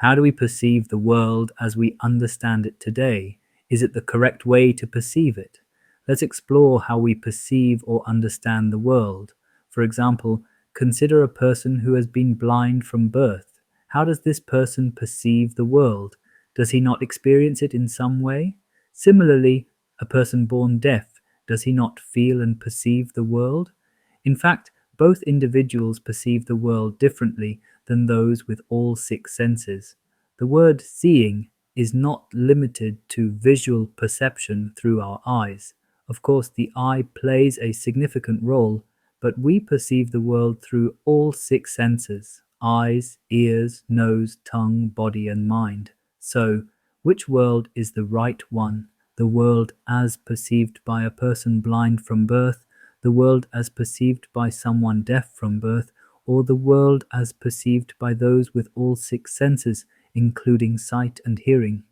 How do we perceive the world as we understand it today? Is it the correct way to perceive it? Let's explore how we perceive or understand the world. For example, consider a person who has been blind from birth. How does this person perceive the world? Does he not experience it in some way? Similarly, a person born deaf, does he not feel and perceive the world? In fact, both individuals perceive the world differently than those with all six senses. The word seeing is not limited to visual perception through our eyes. Of course, the eye plays a significant role, but we perceive the world through all six senses: eyes, ears, nose, tongue, body, and mind. So, which world is the right one? The world as perceived by a person blind from birth, the world as perceived by someone deaf from birth, or the world as perceived by those with all six senses, including sight and hearing?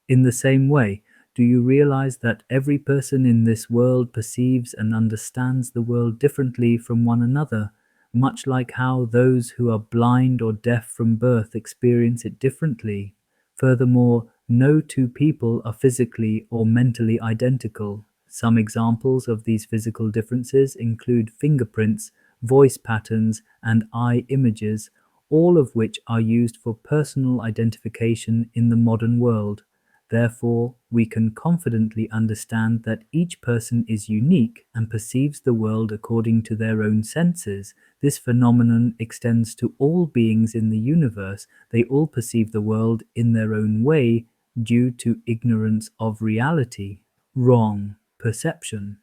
In the same way, do you realize that every person in this world perceives and understands the world differently from one another, much like how those who are blind or deaf from birth experience it differently? Furthermore, no two people are physically or mentally identical. Some examples of these physical differences include fingerprints, voice patterns, and eye images, all of which are used for personal identification in the modern world. Therefore, we can confidently understand that each person is unique and perceives the world according to their own senses. This phenomenon extends to all beings in the universe. They all perceive the world in their own way due to ignorance of reality. Wrong perception.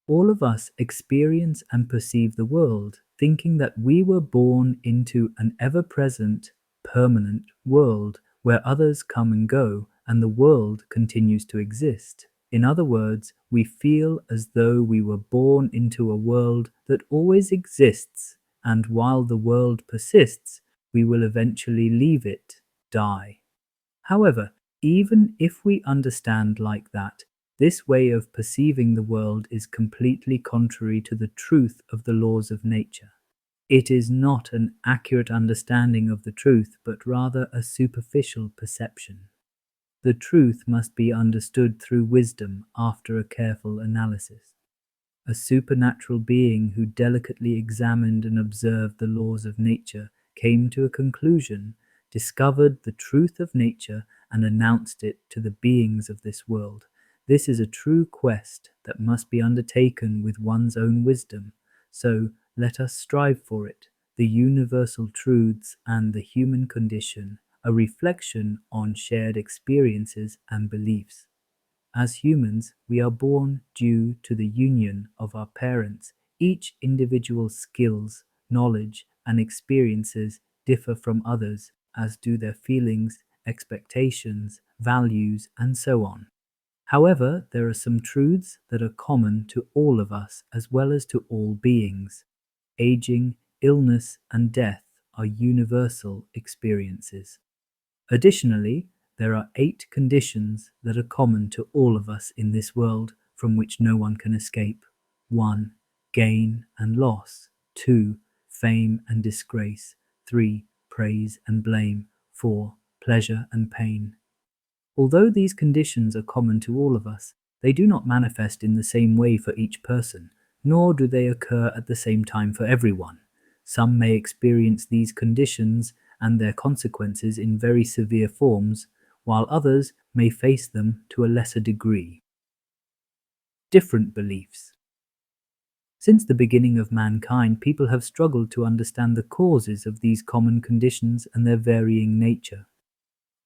All of us experience and perceive the world, thinking that we were born into an ever-present, permanent world where others come and go, and the world continues to exist. In other words, we feel as though we were born into a world that always exists, and while the world persists, we will eventually leave it, die. However, even if we understand like that, this way of perceiving the world is completely contrary to the truth of the laws of nature. It is not an accurate understanding of the truth, but rather a superficial perception. The truth must be understood through wisdom after a careful analysis. A supernatural being who delicately examined and observed the laws of nature came to a conclusion, discovered the truth of nature, and announced it to the beings of this world. This is a true quest that must be undertaken with one's own wisdom, so let us strive for it. The universal truths and the human condition, a reflection on shared experiences and beliefs. As humans, we are born due to the union of our parents. Each individual's skills, knowledge, and experiences differ from others, as do their feelings, expectations, values, and so on. However, there are some truths that are common to all of us as well as to all beings. Aging, illness, and death are universal experiences. Additionally, there are 8 conditions that are common to all of us in this world from which no one can escape. 1. Gain and loss. 2. Fame and disgrace. 3. Praise and blame. 4. Pleasure and pain. Although these conditions are common to all of us, they do not manifest in the same way for each person, nor do they occur at the same time for everyone. Some may experience these conditions and their consequences in very severe forms, while others may face them to a lesser degree. Different beliefs. Since the beginning of mankind, people have struggled to understand the causes of these common conditions and their varying nature.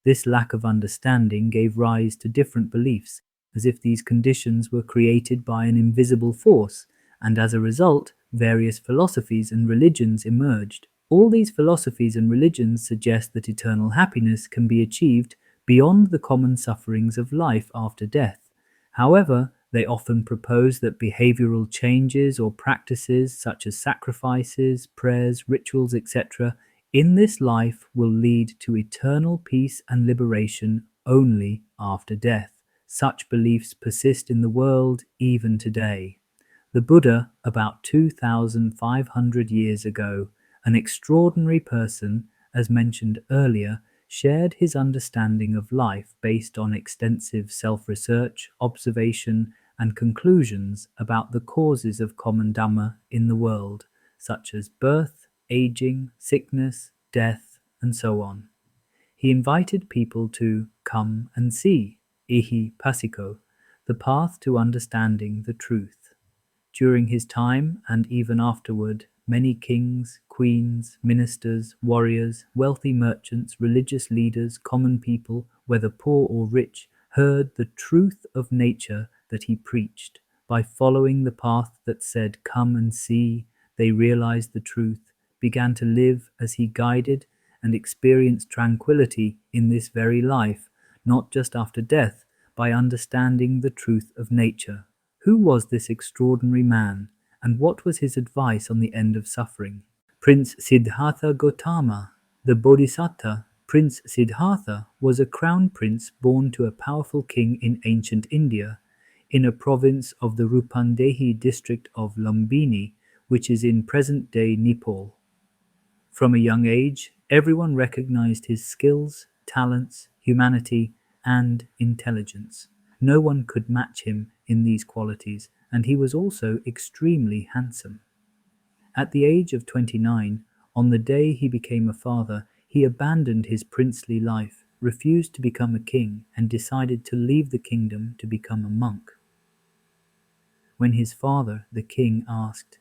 This lack of understanding gave rise to different beliefs, as if these conditions were created by an invisible force, and as a result, various philosophies and religions emerged. All these philosophies and religions suggest that eternal happiness can be achieved beyond the common sufferings of life after death. However, they often propose that behavioral changes or practices such as sacrifices, prayers, rituals, etc., in this life will lead to eternal peace and liberation only after death. Such beliefs persist in the world even today. The Buddha, about 2,500 years ago, an extraordinary person, as mentioned earlier, shared his understanding of life based on extensive self-research, observation, and conclusions about the causes of common Dhamma in the world, such as birth, aging, sickness, death, and so on. He invited people to come and see, ihi pasiko, the path to understanding the truth. During his time and even afterward, many kings, queens, ministers, warriors, wealthy merchants, religious leaders, common people, whether poor or rich, heard the truth of nature that he preached. By following the path that said, "Come and see," they realized the truth, began to live as he guided, and experienced tranquility in this very life, not just after death, by understanding the truth of nature. Who was this extraordinary man, and what was his advice on the end of suffering? Prince Siddhartha Gautama, the Bodhisattva. Prince Siddhartha was a crown prince born to a powerful king in ancient India, in a province of the Rupandehi district of Lumbini, which is in present-day Nepal. From a young age, everyone recognized his skills, talents, humanity, and intelligence. No one could match him in these qualities, and he was also extremely handsome. At the age of 29, on the day he became a father, he abandoned his princely life, refused to become a king, and decided to leave the kingdom to become a monk. When his father, the king, asked,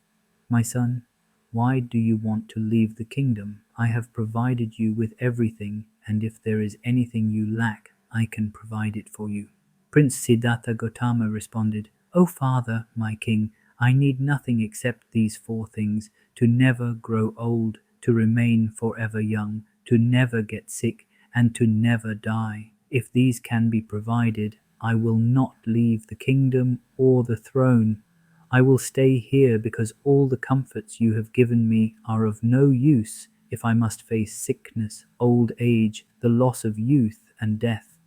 "My son, why do you want to leave the kingdom? I have provided you with everything, and if there is anything you lack, I can provide it for you." Prince Siddhartha Gautama responded, "O father, my king, I need nothing except these 4 things: to never grow old, to remain forever young, to never get sick, and to never die. If these can be provided, I will not leave the kingdom or the throne. I will stay here because all the comforts you have given me are of no use if I must face sickness, old age, the loss of youth, and death.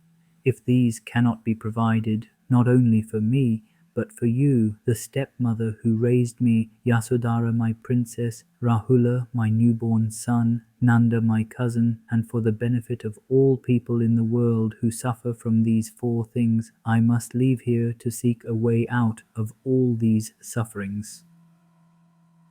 If these cannot be provided, not only for me, but for you, the stepmother who raised me, Yasodhara my princess, Rahula my newborn son, Nanda my cousin, and for the benefit of all people in the world who suffer from these 4 things, I must leave here to seek a way out of all these sufferings."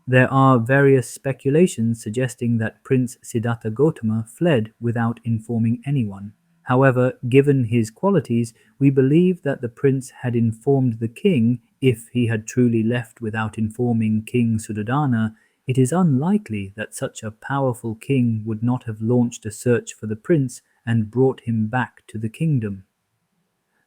There are various speculations suggesting that Prince Siddhartha Gautama fled without informing anyone. However, given his qualities, we believe that the prince had informed the king. If he had truly left without informing King Suddhodana, it is unlikely that such a powerful king would not have launched a search for the prince and brought him back to the kingdom.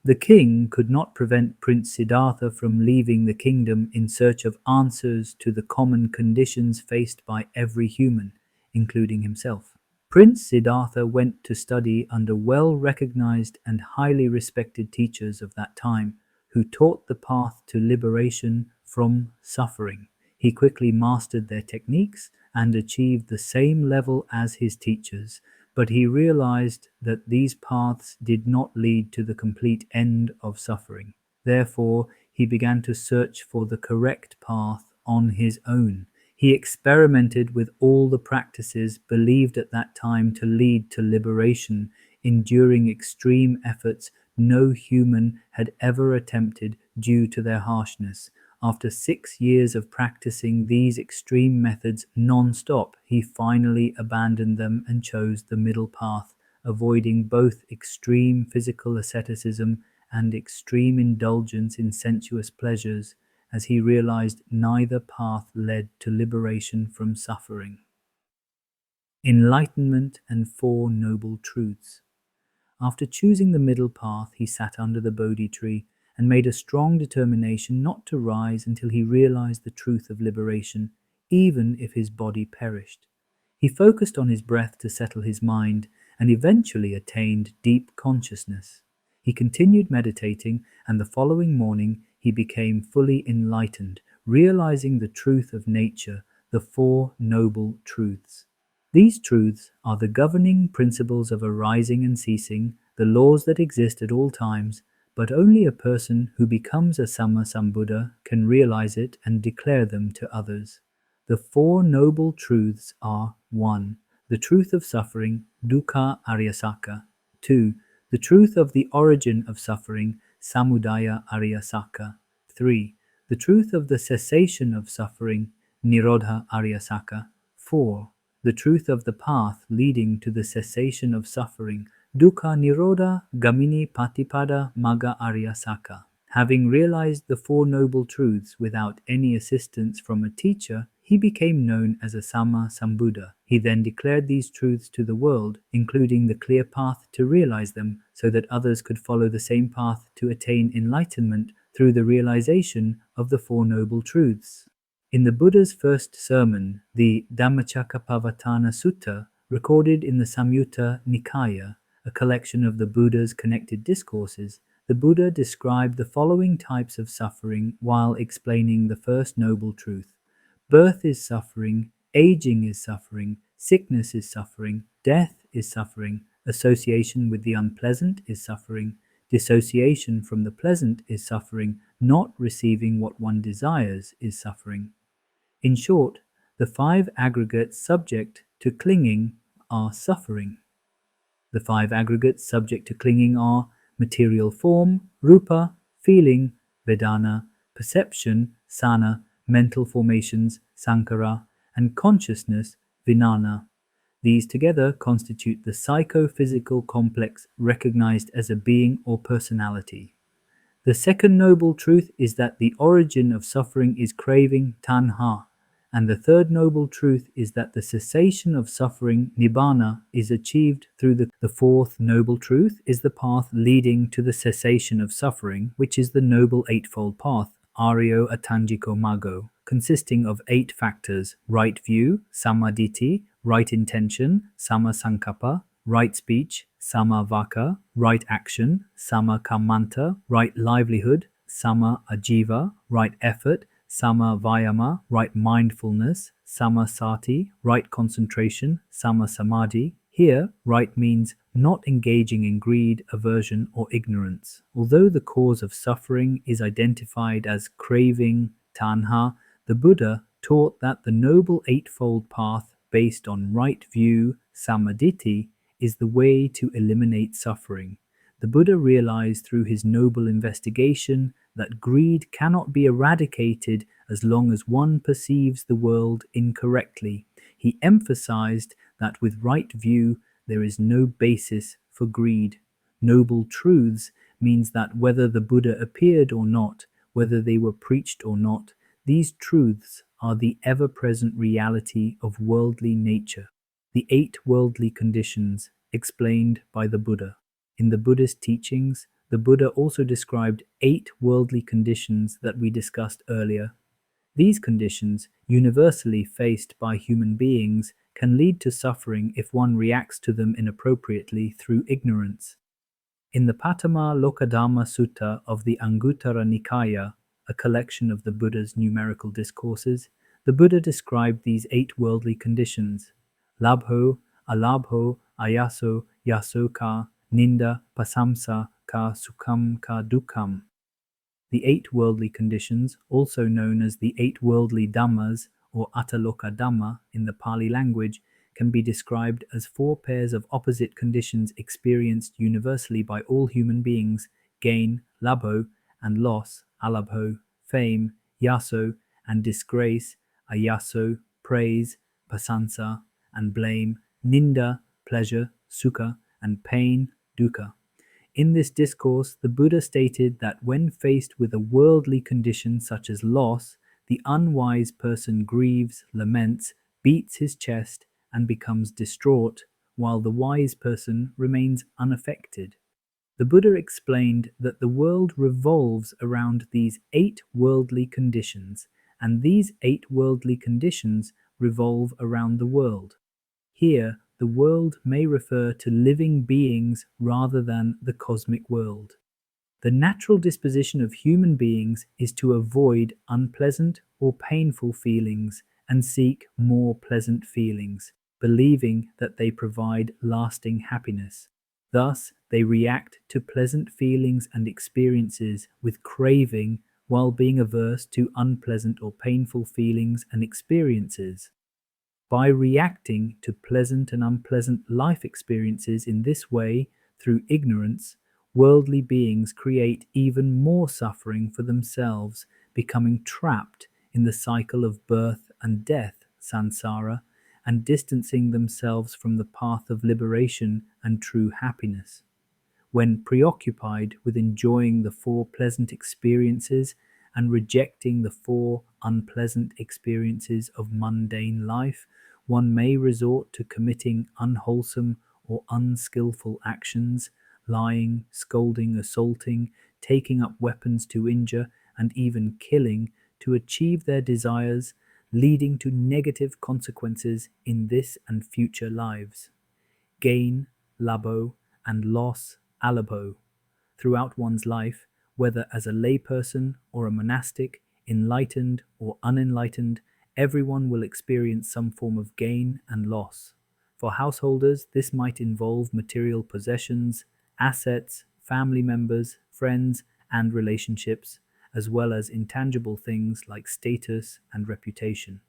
The king could not prevent Prince Siddhartha from leaving the kingdom in search of answers to the common conditions faced by every human, including himself. Prince Siddhartha went to study under well-recognized and highly respected teachers of that time, who taught the path to liberation from suffering. He quickly mastered their techniques and achieved the same level as his teachers, but he realized that these paths did not lead to the complete end of suffering. Therefore, he began to search for the correct path on his own. He experimented with all the practices believed at that time to lead to liberation, enduring extreme efforts no human had ever attempted due to their harshness. After 6 years of practicing these extreme methods non-stop, he finally abandoned them and chose the middle path, avoiding both extreme physical asceticism and extreme indulgence in sensuous pleasures, as he realized neither path led to liberation from suffering. Enlightenment and 4 Noble Truths. After choosing the middle path, he sat under the Bodhi tree and made a strong determination not to rise until he realized the truth of liberation, even if his body perished. He focused on his breath to settle his mind and eventually attained deep consciousness. He continued meditating, and the following morning he became fully enlightened, realizing the truth of nature, the 4 Noble Truths. These truths are the governing principles of arising and ceasing, the laws that exist at all times, but only a person who becomes a Sammasambuddha can realize it and declare them to others. The 4 Noble Truths are: 1. The truth of suffering, dukkha aryasaka. 2. The truth of the origin of suffering, samudaya aryasaka. 3. The truth of the cessation of suffering, nirodha aryasaka. 4. The truth of the path leading to the cessation of suffering, dukkha nirodha gamini patipada magga aryasaka. Having realized the Four Noble Truths without any assistance from a teacher, he became known as a Samma Sambuddha. He then declared these truths to the world, including the clear path to realize them, so that others could follow the same path to attain enlightenment through the realization of the Four Noble Truths. In the Buddha's first sermon, the Dhammacakkappavattana Sutta, recorded in the Samyutta Nikaya, a collection of the Buddha's connected discourses, the Buddha described the following types of suffering while explaining the First Noble Truth. Birth is suffering, aging is suffering, sickness is suffering, death is suffering, association with the unpleasant is suffering, dissociation from the pleasant is suffering, not receiving what one desires is suffering. In short, the five aggregates subject to clinging are suffering. The five aggregates subject to clinging are material form, rupa, feeling, vedana, perception, sana, mental formations, sankara, and consciousness, vijnana. These together constitute the psychophysical complex recognized as a being or personality. The second noble truth is that the origin of suffering is craving, tanha, and the third noble truth is that the cessation of suffering, nibbana, is achieved through the fourth noble truth is the path leading to the cessation of suffering, which is the Noble Eightfold Path, Aryo Atanjiko Mago, consisting of 8 factors: right view, samaditi, right intention, sama sankappa, right speech, sama vaka, right action, sama kammanta, right livelihood, sama ajiva, right effort, sama vayama, right mindfulness, sama sati, right concentration, sama samadhi. Here, right means not engaging in greed, aversion, or ignorance. Although the cause of suffering is identified as craving, tanha, the Buddha taught that the Noble Eightfold Path based on right view, samaditi, is the way to eliminate suffering. The Buddha realized through his noble investigation that greed cannot be eradicated as long as one perceives the world incorrectly. He emphasized that with right view, there is no basis for greed. Noble truths means that whether the Buddha appeared or not, whether they were preached or not, these truths are the ever-present reality of worldly nature. The 8 worldly conditions explained by the Buddha. In the Buddhist teachings, the Buddha also described 8 worldly conditions that we discussed earlier. These conditions, universally faced by human beings, can lead to suffering if one reacts to them inappropriately through ignorance. In the Patama Lokadharma Sutta of the Anguttara Nikaya, a collection of the Buddha's numerical discourses, the Buddha described these 8 worldly conditions: labho, alabho, ayaso, yasoka, ninda, pasamsa, ka, sukham, ka, dukkam. The 8 worldly conditions, also known as the 8 worldly dhammas or ataloka dhamma in the Pali language, can be described as 4 pairs of opposite conditions experienced universally by all human beings: gain, labho, and loss, alabho, fame, yaso, and disgrace, ayaso, praise, pasansa, and blame, ninda, pleasure, sukha, and pain, dukkha. In this discourse, the Buddha stated that when faced with a worldly condition such as loss, the unwise person grieves, laments, beats his chest, and becomes distraught, while the wise person remains unaffected. The Buddha explained that the world revolves around these 8 worldly conditions, and these 8 worldly conditions revolve around the world. Here, the world may refer to living beings rather than the cosmic world. The natural disposition of human beings is to avoid unpleasant or painful feelings and seek more pleasant feelings, believing that they provide lasting happiness. Thus, they react to pleasant feelings and experiences with craving while being averse to unpleasant or painful feelings and experiences. By reacting to pleasant and unpleasant life experiences in this way, through ignorance, worldly beings create even more suffering for themselves, becoming trapped in the cycle of birth and death, samsara, and distancing themselves from the path of liberation and true happiness. When preoccupied with enjoying the four pleasant experiences and rejecting the four unpleasant experiences of mundane life, one may resort to committing unwholesome or unskillful actions, lying, scolding, assaulting, taking up weapons to injure, and even killing to achieve their desires, leading to negative consequences in this and future lives. Gain, labo, and loss, alabo. Throughout one's life, whether as a layperson or a monastic, enlightened or unenlightened, everyone will experience some form of gain and loss. For householders, this might involve material possessions, assets, family members, friends, and relationships, as well as intangible things like status and reputation.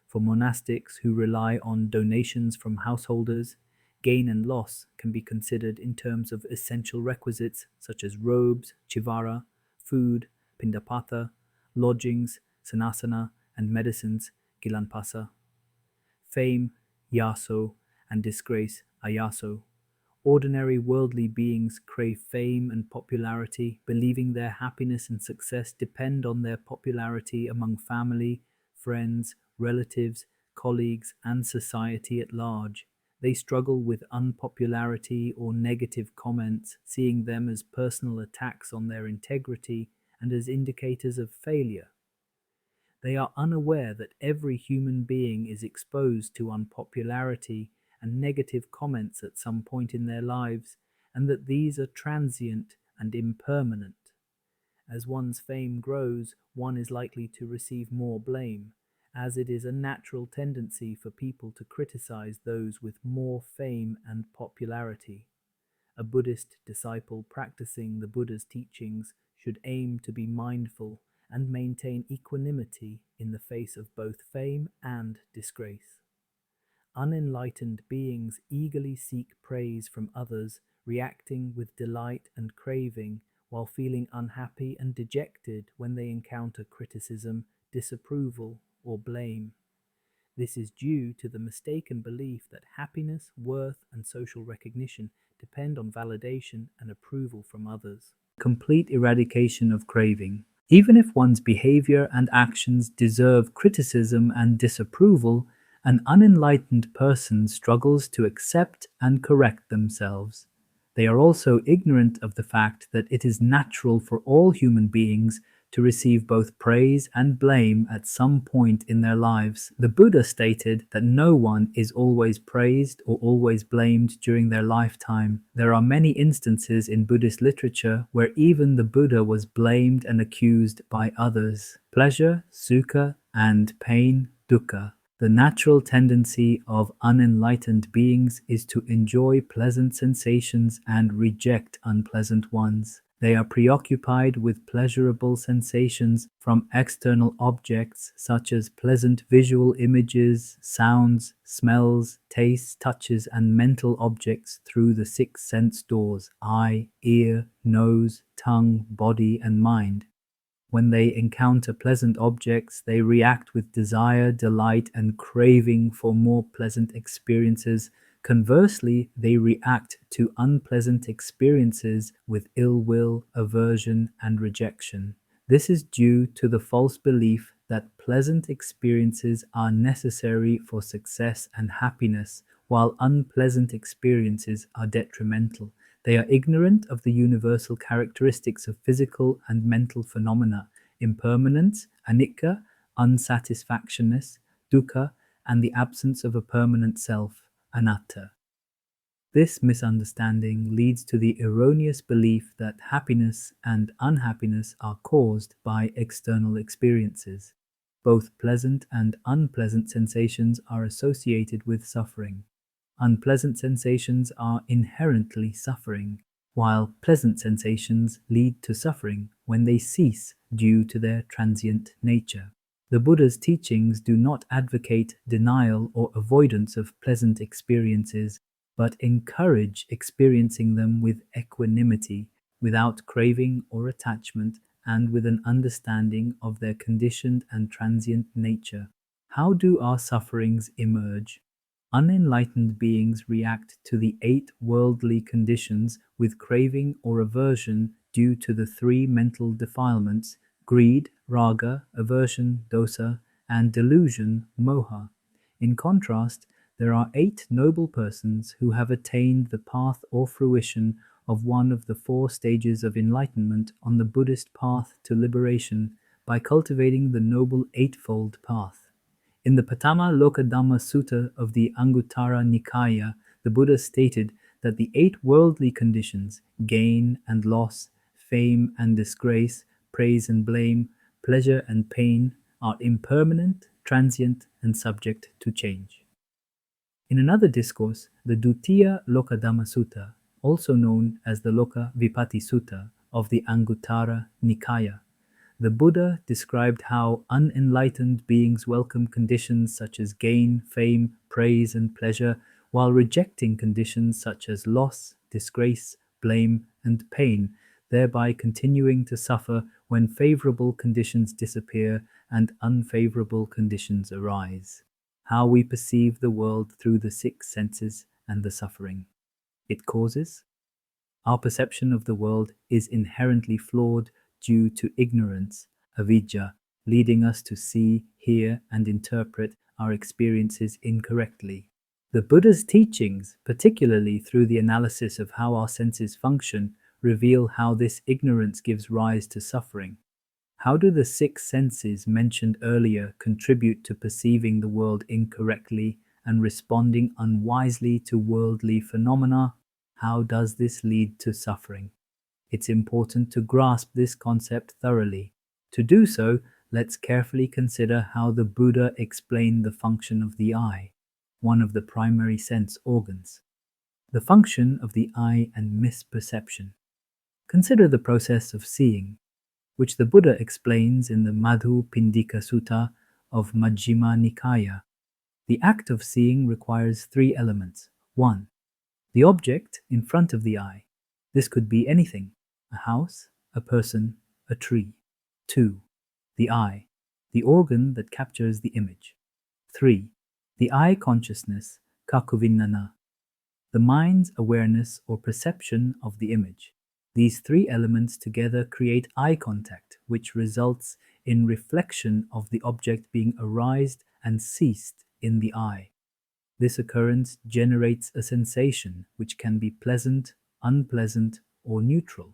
For monastics who rely on donations from householders, gain and loss can be considered in terms of essential requisites such as robes, chivara, food, pindapatha, lodgings, sanasana, and medicines, gilanpasa. Fame, yaso, and disgrace, ayaso. Ordinary worldly beings crave fame and popularity, believing their happiness and success depend on their popularity among family, friends, relatives, colleagues, and society at large. They struggle with unpopularity or negative comments, seeing them as personal attacks on their integrity and as indicators of failure. They are unaware that every human being is exposed to unpopularity and negative comments at some point in their lives, and that these are transient and impermanent. As one's fame grows, one is likely to receive more blame, as it is a natural tendency for people to criticize those with more fame and popularity. A Buddhist disciple practicing the Buddha's teachings should aim to be mindful and maintain equanimity in the face of both fame and disgrace. Unenlightened beings eagerly seek praise from others, reacting with delight and craving, while feeling unhappy and dejected when they encounter criticism, disapproval, or blame. This is due to the mistaken belief that happiness, worth, and social recognition depend on validation and approval from others. Complete eradication of craving. Even if one's behavior and actions deserve criticism and disapproval, an unenlightened person struggles to accept and correct themselves. They are also ignorant of the fact that it is natural for all human beings to receive both praise and blame at some point in their lives. The Buddha stated that no one is always praised or always blamed during their lifetime. There are many instances in Buddhist literature where even the Buddha was blamed and accused by others. Pleasure, sukha, and pain, dukkha. The natural tendency of unenlightened beings is to enjoy pleasant sensations and reject unpleasant ones. They are preoccupied with pleasurable sensations from external objects such as pleasant visual images, sounds, smells, tastes, touches, and mental objects through the six sense doors: eye, ear, nose, tongue, body, and mind. When they encounter pleasant objects, they react with desire, delight, and craving for more pleasant experiences. Conversely, they react to unpleasant experiences with ill will, aversion, and rejection. This is due to the false belief that pleasant experiences are necessary for success and happiness, while unpleasant experiences are detrimental. They are ignorant of the universal characteristics of physical and mental phenomena: impermanence, anicca, unsatisfactionness, dukkha, and the absence of a permanent self, anatta. This misunderstanding leads to the erroneous belief that happiness and unhappiness are caused by external experiences. Both pleasant and unpleasant sensations are associated with suffering. Unpleasant sensations are inherently suffering, while pleasant sensations lead to suffering when they cease due to their transient nature. The Buddha's teachings do not advocate denial or avoidance of pleasant experiences, but encourage experiencing them with equanimity, without craving or attachment, and with an understanding of their conditioned and transient nature. How do our sufferings emerge? Unenlightened beings react to the eight worldly conditions with craving or aversion due to the three mental defilements: greed, raga, aversion, dosa, and delusion, moha. In contrast, there are eight noble persons who have attained the path or fruition of one of the four stages of enlightenment on the Buddhist path to liberation by cultivating the Noble Eightfold Path. In the Patama Lokadhamma Sutta of the Anguttara Nikaya, the Buddha stated that the eight worldly conditions, gain and loss, fame and disgrace, praise and blame, pleasure and pain, are impermanent, transient, and subject to change. In another discourse, the Dutiya Lokadhamma Sutta, also known as the Loka Vipatti Sutta of the Anguttara Nikaya, the Buddha described how unenlightened beings welcome conditions such as gain, fame, praise, and pleasure, while rejecting conditions such as loss, disgrace, blame, and pain, thereby continuing to suffer when favorable conditions disappear and unfavorable conditions arise. How we perceive the world through the six senses and the suffering it causes. Our perception of the world is inherently flawed due to ignorance, avidya, leading us to see, hear, and interpret our experiences incorrectly. The Buddha's teachings, particularly through the analysis of how our senses function, reveal how this ignorance gives rise to suffering. How do the six senses mentioned earlier contribute to perceiving the world incorrectly and responding unwisely to worldly phenomena? How does this lead to suffering? It's important to grasp this concept thoroughly. To do so, let's carefully consider how the Buddha explained the function of the eye, one of the primary sense organs. The function of the eye and misperception. Consider the process of seeing, which the Buddha explains in the Madhu Pindika Sutta of Majjhima Nikaya. The act of seeing requires three elements. 1. The object in front of the eye. This could be anything: a house, a person, a tree. 2. The eye, the organ that captures the image. 3. The eye consciousness, kakuvinnana, the mind's awareness or perception of the image. These three elements together create eye contact, which results in reflection of the object being arised and ceased in the eye. This occurrence generates a sensation which can be pleasant, unpleasant, or neutral.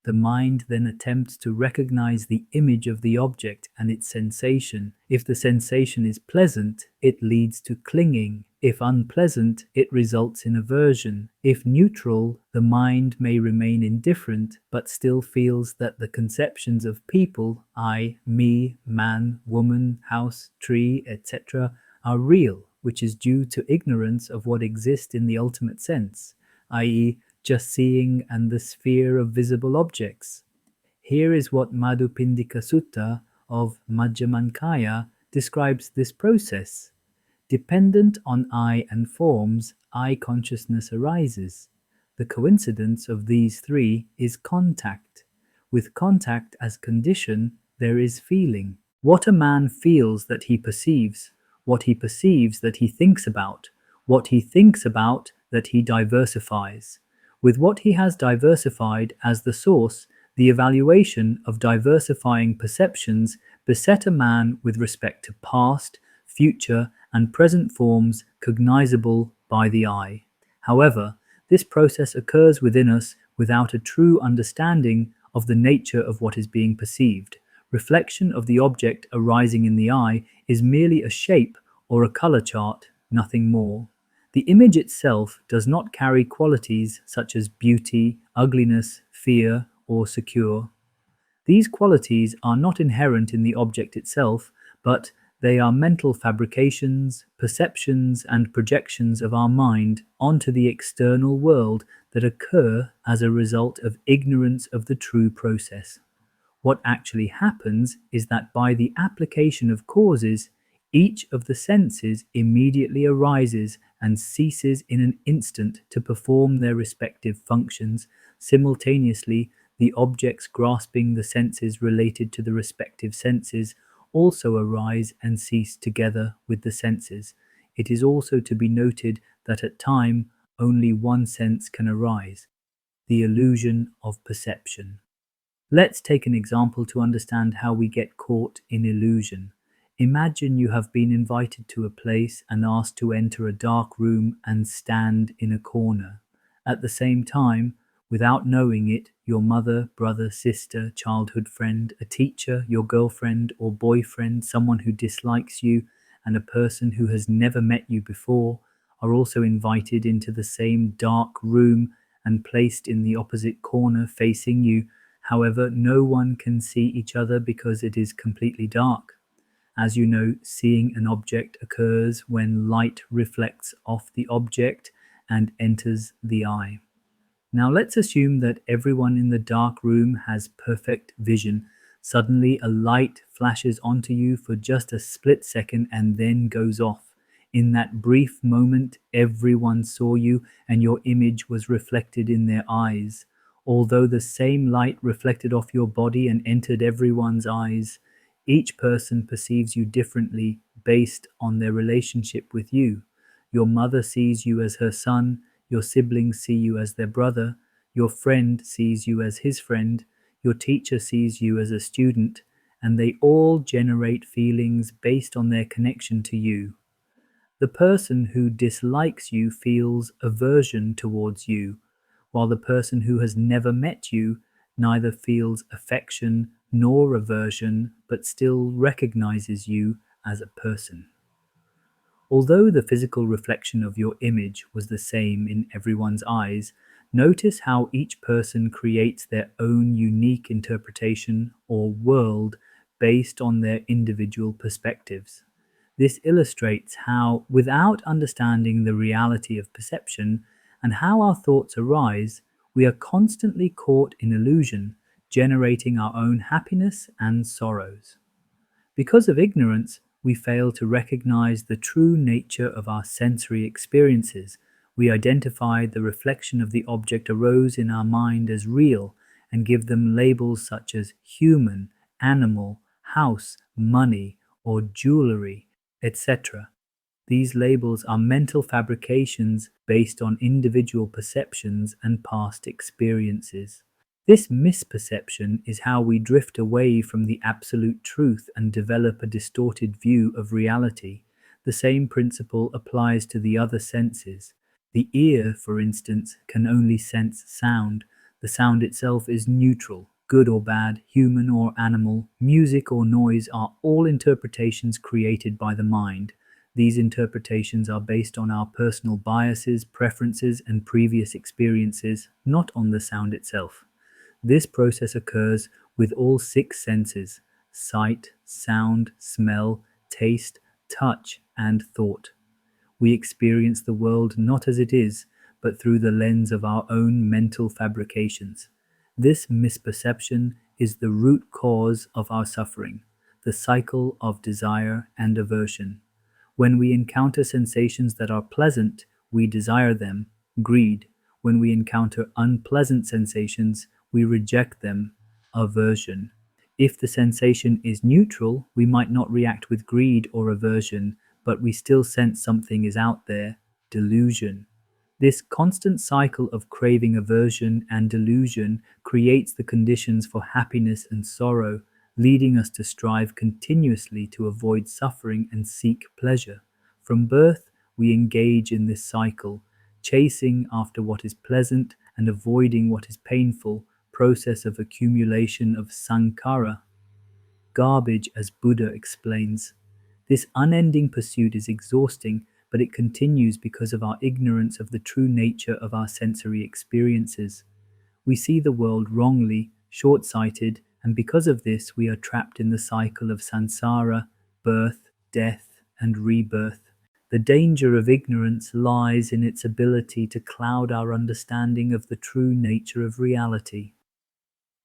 The mind then attempts to recognize the image of the object and its sensation. If the sensation is pleasant, it leads to clinging. If unpleasant, it results in aversion. If neutral, the mind may remain indifferent but still feels that the conceptions of people, I, me, man, woman, house, tree, etc., are real, which is due to ignorance of what exists in the ultimate sense, i.e., just seeing and the sphere of visible objects. Here is what Madhupindika Sutta of Majjhima Nikaya describes this process. Dependent on eye and forms, eye consciousness arises. The coincidence of these three is contact. With contact as condition, there is feeling. What a man feels that he perceives, what he perceives that he thinks about, what he thinks about that he diversifies. With what he has diversified as the source, the evaluation of diversifying perceptions beset a man with respect to past, future, and present forms cognizable by the eye. However, this process occurs within us without a true understanding of the nature of what is being perceived. Reflection of the object arising in the eye is merely a shape or a color chart, nothing more. The image itself does not carry qualities such as beauty, ugliness, fear, or secure. These qualities are not inherent in the object itself, but they are mental fabrications, perceptions, and projections of our mind onto the external world that occur as a result of ignorance of the true process. What actually happens is that by the application of causes, each of the senses immediately arises and ceases in an instant to perform their respective functions. Simultaneously, the objects grasping the senses related to the respective senses also arise and cease together with the senses. It is also to be noted that at time only one sense can arise, the illusion of perception. Let's take an example to understand how we get caught in illusion. Imagine you have been invited to a place and asked to enter a dark room and stand in a corner. At the same time, without knowing it, your mother, brother, sister, childhood friend, a teacher, your girlfriend or boyfriend, someone who dislikes you, and a person who has never met you before are also invited into the same dark room and placed in the opposite corner facing you. However, no one can see each other because it is completely dark. As you know, seeing an object occurs when light reflects off the object and enters the eye. Now let's assume that everyone in the dark room has perfect vision. Suddenly, a light flashes onto you for just a split second and then goes off. In that brief moment, everyone saw you and your image was reflected in their eyes. Although the same light reflected off your body and entered everyone's eyes, each person perceives you differently based on their relationship with you. Your mother sees you as her son, your siblings see you as their brother, your friend sees you as his friend, your teacher sees you as a student, and they all generate feelings based on their connection to you. The person who dislikes you feels aversion towards you, while the person who has never met you neither feels affection nor aversion but still recognizes you as a person. Although the physical reflection of your image was the same in everyone's eyes, notice how each person creates their own unique interpretation or world based on their individual perspectives. This illustrates how, without understanding the reality of perception and how our thoughts arise, we are constantly caught in illusion, generating our own happiness and sorrows. Because of ignorance, we fail to recognize the true nature of our sensory experiences. We identify the reflection of the object arose in our mind as real and give them labels such as human, animal, house, money, or jewelry, etc. These labels are mental fabrications based on individual perceptions and past experiences. This misperception is how we drift away from the absolute truth and develop a distorted view of reality. The same principle applies to the other senses. The ear, for instance, can only sense sound. The sound itself is neutral. Good or bad, human or animal, music or noise are all interpretations created by the mind. These interpretations are based on our personal biases, preferences, and previous experiences, not on the sound itself. This process occurs with all six senses: sight, sound, smell, taste, touch, and thought. We experience the world not as it is, but through the lens of our own mental fabrications. This misperception is the root cause of our suffering, the cycle of desire and aversion. When we encounter sensations that are pleasant, we desire them, greed. When we encounter unpleasant sensations, we reject them, aversion. If the sensation is neutral, we might not react with greed or aversion, but we still sense something is out there, delusion. This constant cycle of craving, aversion, and delusion creates the conditions for happiness and sorrow, leading us to strive continuously to avoid suffering and seek pleasure. From birth, we engage in this cycle, chasing after what is pleasant and avoiding what is painful, process of accumulation of sankhara, garbage, as Buddha explains. This unending pursuit is exhausting, but it continues because of our ignorance of the true nature of our sensory experiences. We see the world wrongly, short-sighted, and because of this we are trapped in the cycle of samsara, birth, death, and rebirth. The danger of ignorance lies in its ability to cloud our understanding of the true nature of reality.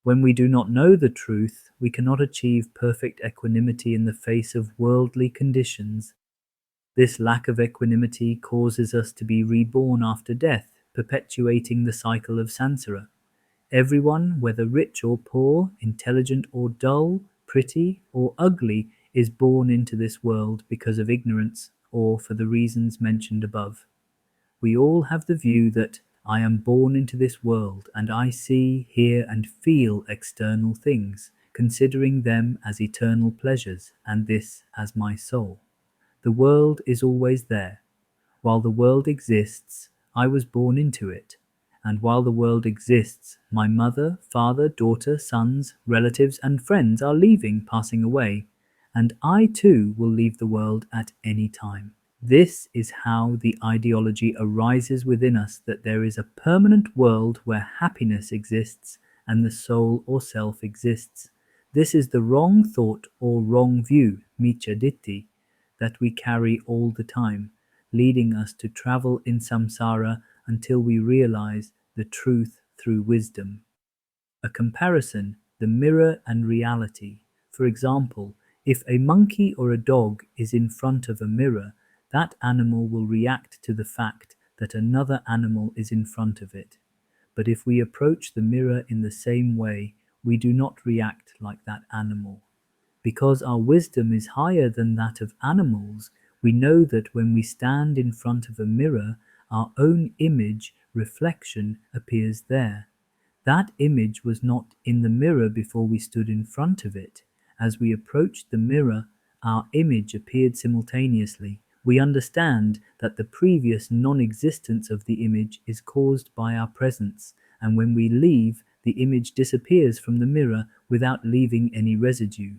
When we do not know the truth, we cannot achieve perfect equanimity in the face of worldly conditions. This lack of equanimity causes us to be reborn after death, perpetuating the cycle of samsara. Everyone, whether rich or poor, intelligent or dull, pretty or ugly, is born into this world because of ignorance or for the reasons mentioned above. We all have the view that I am born into this world and I see, hear, and feel external things, considering them as eternal pleasures and this as my soul. The world is always there. While the world exists, I was born into it. And while the world exists, my mother, father, daughter, sons, relatives, and friends are leaving, passing away. And I too will leave the world at any time. This is how the ideology arises within us that there is a permanent world where happiness exists and the soul or self exists. This is the wrong thought or wrong view, miccha ditti, that we carry all the time, leading us to travel in samsara until we realize the truth through wisdom. A comparison, the mirror and reality. For example, if a monkey or a dog is in front of a mirror, that animal will react to the fact that another animal is in front of it. But if we approach the mirror in the same way, we do not react like that animal. Because our wisdom is higher than that of animals, we know that when we stand in front of a mirror, our own image, reflection, appears there. That image was not in the mirror before we stood in front of it. As we approached the mirror, our image appeared simultaneously. We understand that the previous non-existence of the image is caused by our presence, and when we leave, the image disappears from the mirror without leaving any residue.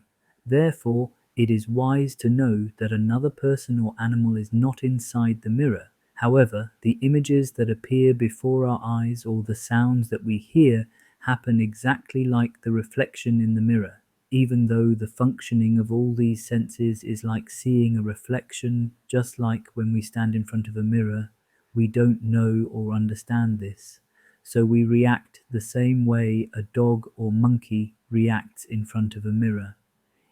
Therefore, it is wise to know that another person or animal is not inside the mirror. However, the images that appear before our eyes or the sounds that we hear happen exactly like the reflection in the mirror. Even though the functioning of all these senses is like seeing a reflection, just like when we stand in front of a mirror, we don't know or understand this. So we react the same way a dog or monkey reacts in front of a mirror.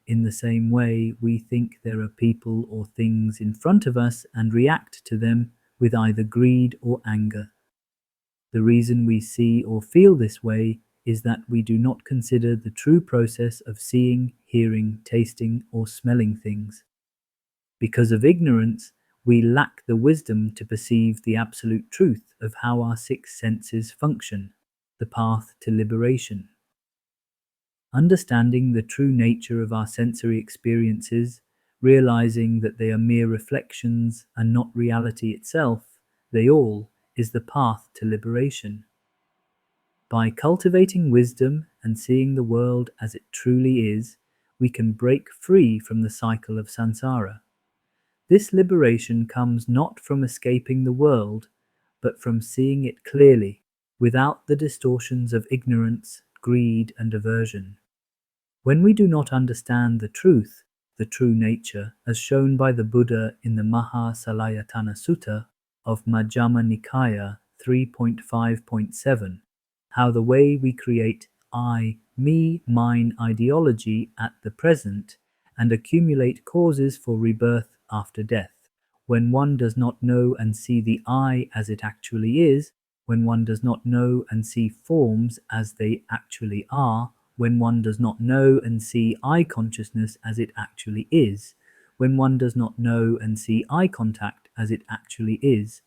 In the same way, we think there are people or things in front of us and react to them with either greed or anger. The reason we see or feel this way is that we do not consider the true process of seeing, hearing, tasting, or smelling things. Because of ignorance, we lack the wisdom to perceive the absolute truth of how our six senses function, the path to liberation. Understanding the true nature of our sensory experiences, realizing that they are mere reflections and not reality itself, they all, is the path to liberation. By cultivating wisdom and seeing the world as it truly is, we can break free from the cycle of samsara. This liberation comes not from escaping the world, but from seeing it clearly, without the distortions of ignorance, greed, and aversion. When we do not understand the true nature, as shown by the Buddha in the Mahasalayatana Sutta of Majjhima Nikaya 3.5.7, how the way we create I, me, mine ideology at the present and accumulate causes for rebirth after death. When one does not know and see the I as it actually is, when one does not know and see forms as they actually are, when one does not know and see eye consciousness as it actually is, when one does not know and see eye contact as it actually is,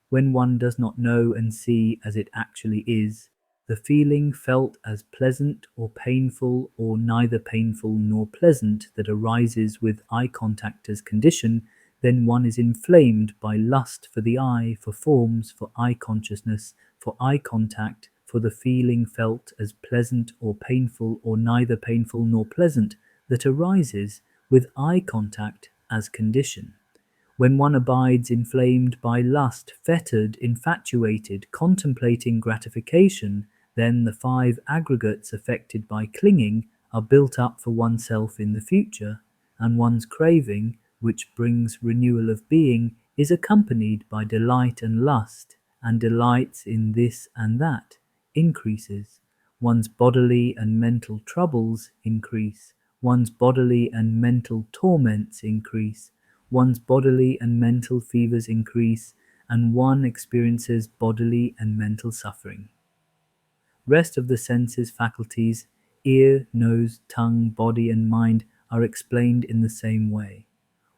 when one does not know and see as it actually is, the feeling felt as pleasant or painful or neither painful nor pleasant that arises with eye contact as condition, then one is inflamed by lust for the eye, for forms, for eye consciousness, for eye contact, for the feeling felt as pleasant or painful or neither painful nor pleasant that arises with eye contact as condition. When one abides inflamed by lust, fettered, infatuated, contemplating gratification, then the five aggregates affected by clinging are built up for oneself in the future, and one's craving, which brings renewal of being, is accompanied by delight and lust, and delights in this and that increases. one's bodily and mental troubles increase, one's bodily and mental torments increase, one's bodily and mental fevers increase, and one experiences bodily and mental suffering. Rest of the senses faculties, ear, nose, tongue, body, and mind are explained in the same way.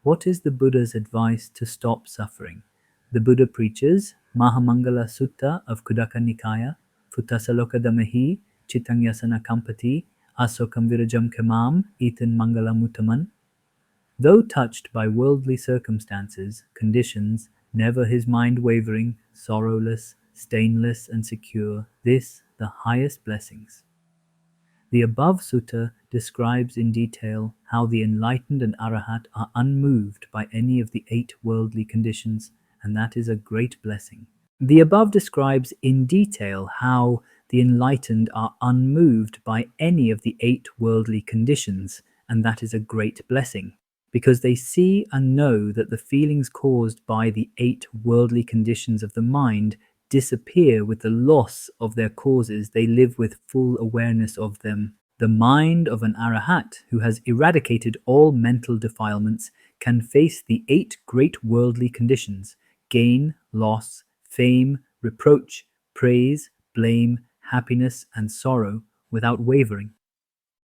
What is the Buddha's advice to stop suffering? The Buddha preaches Mahamangala Sutta of Kudaka Nikaya, Futasaloka Damahi, Chitangyasana Kampati, Asokam Virajam Kemam, Ethan Mangala Mutaman. Though touched by worldly circumstances, conditions, never his mind wavering, sorrowless, stainless, and secure, this the highest blessings. The above sutta describes in detail how the enlightened and arahat are unmoved by any of the 8 worldly conditions, and that is a great blessing. The above describes in detail how the enlightened are unmoved by any of the 8 worldly conditions, and that is a great blessing, because they see and know that the feelings caused by the 8 worldly conditions of the mind disappear with the loss of their causes. They live with full awareness of them. The mind of an arahat who has eradicated all mental defilements can face the 8 great worldly conditions: gain, loss, fame, reproach, praise, blame, happiness, and sorrow without wavering.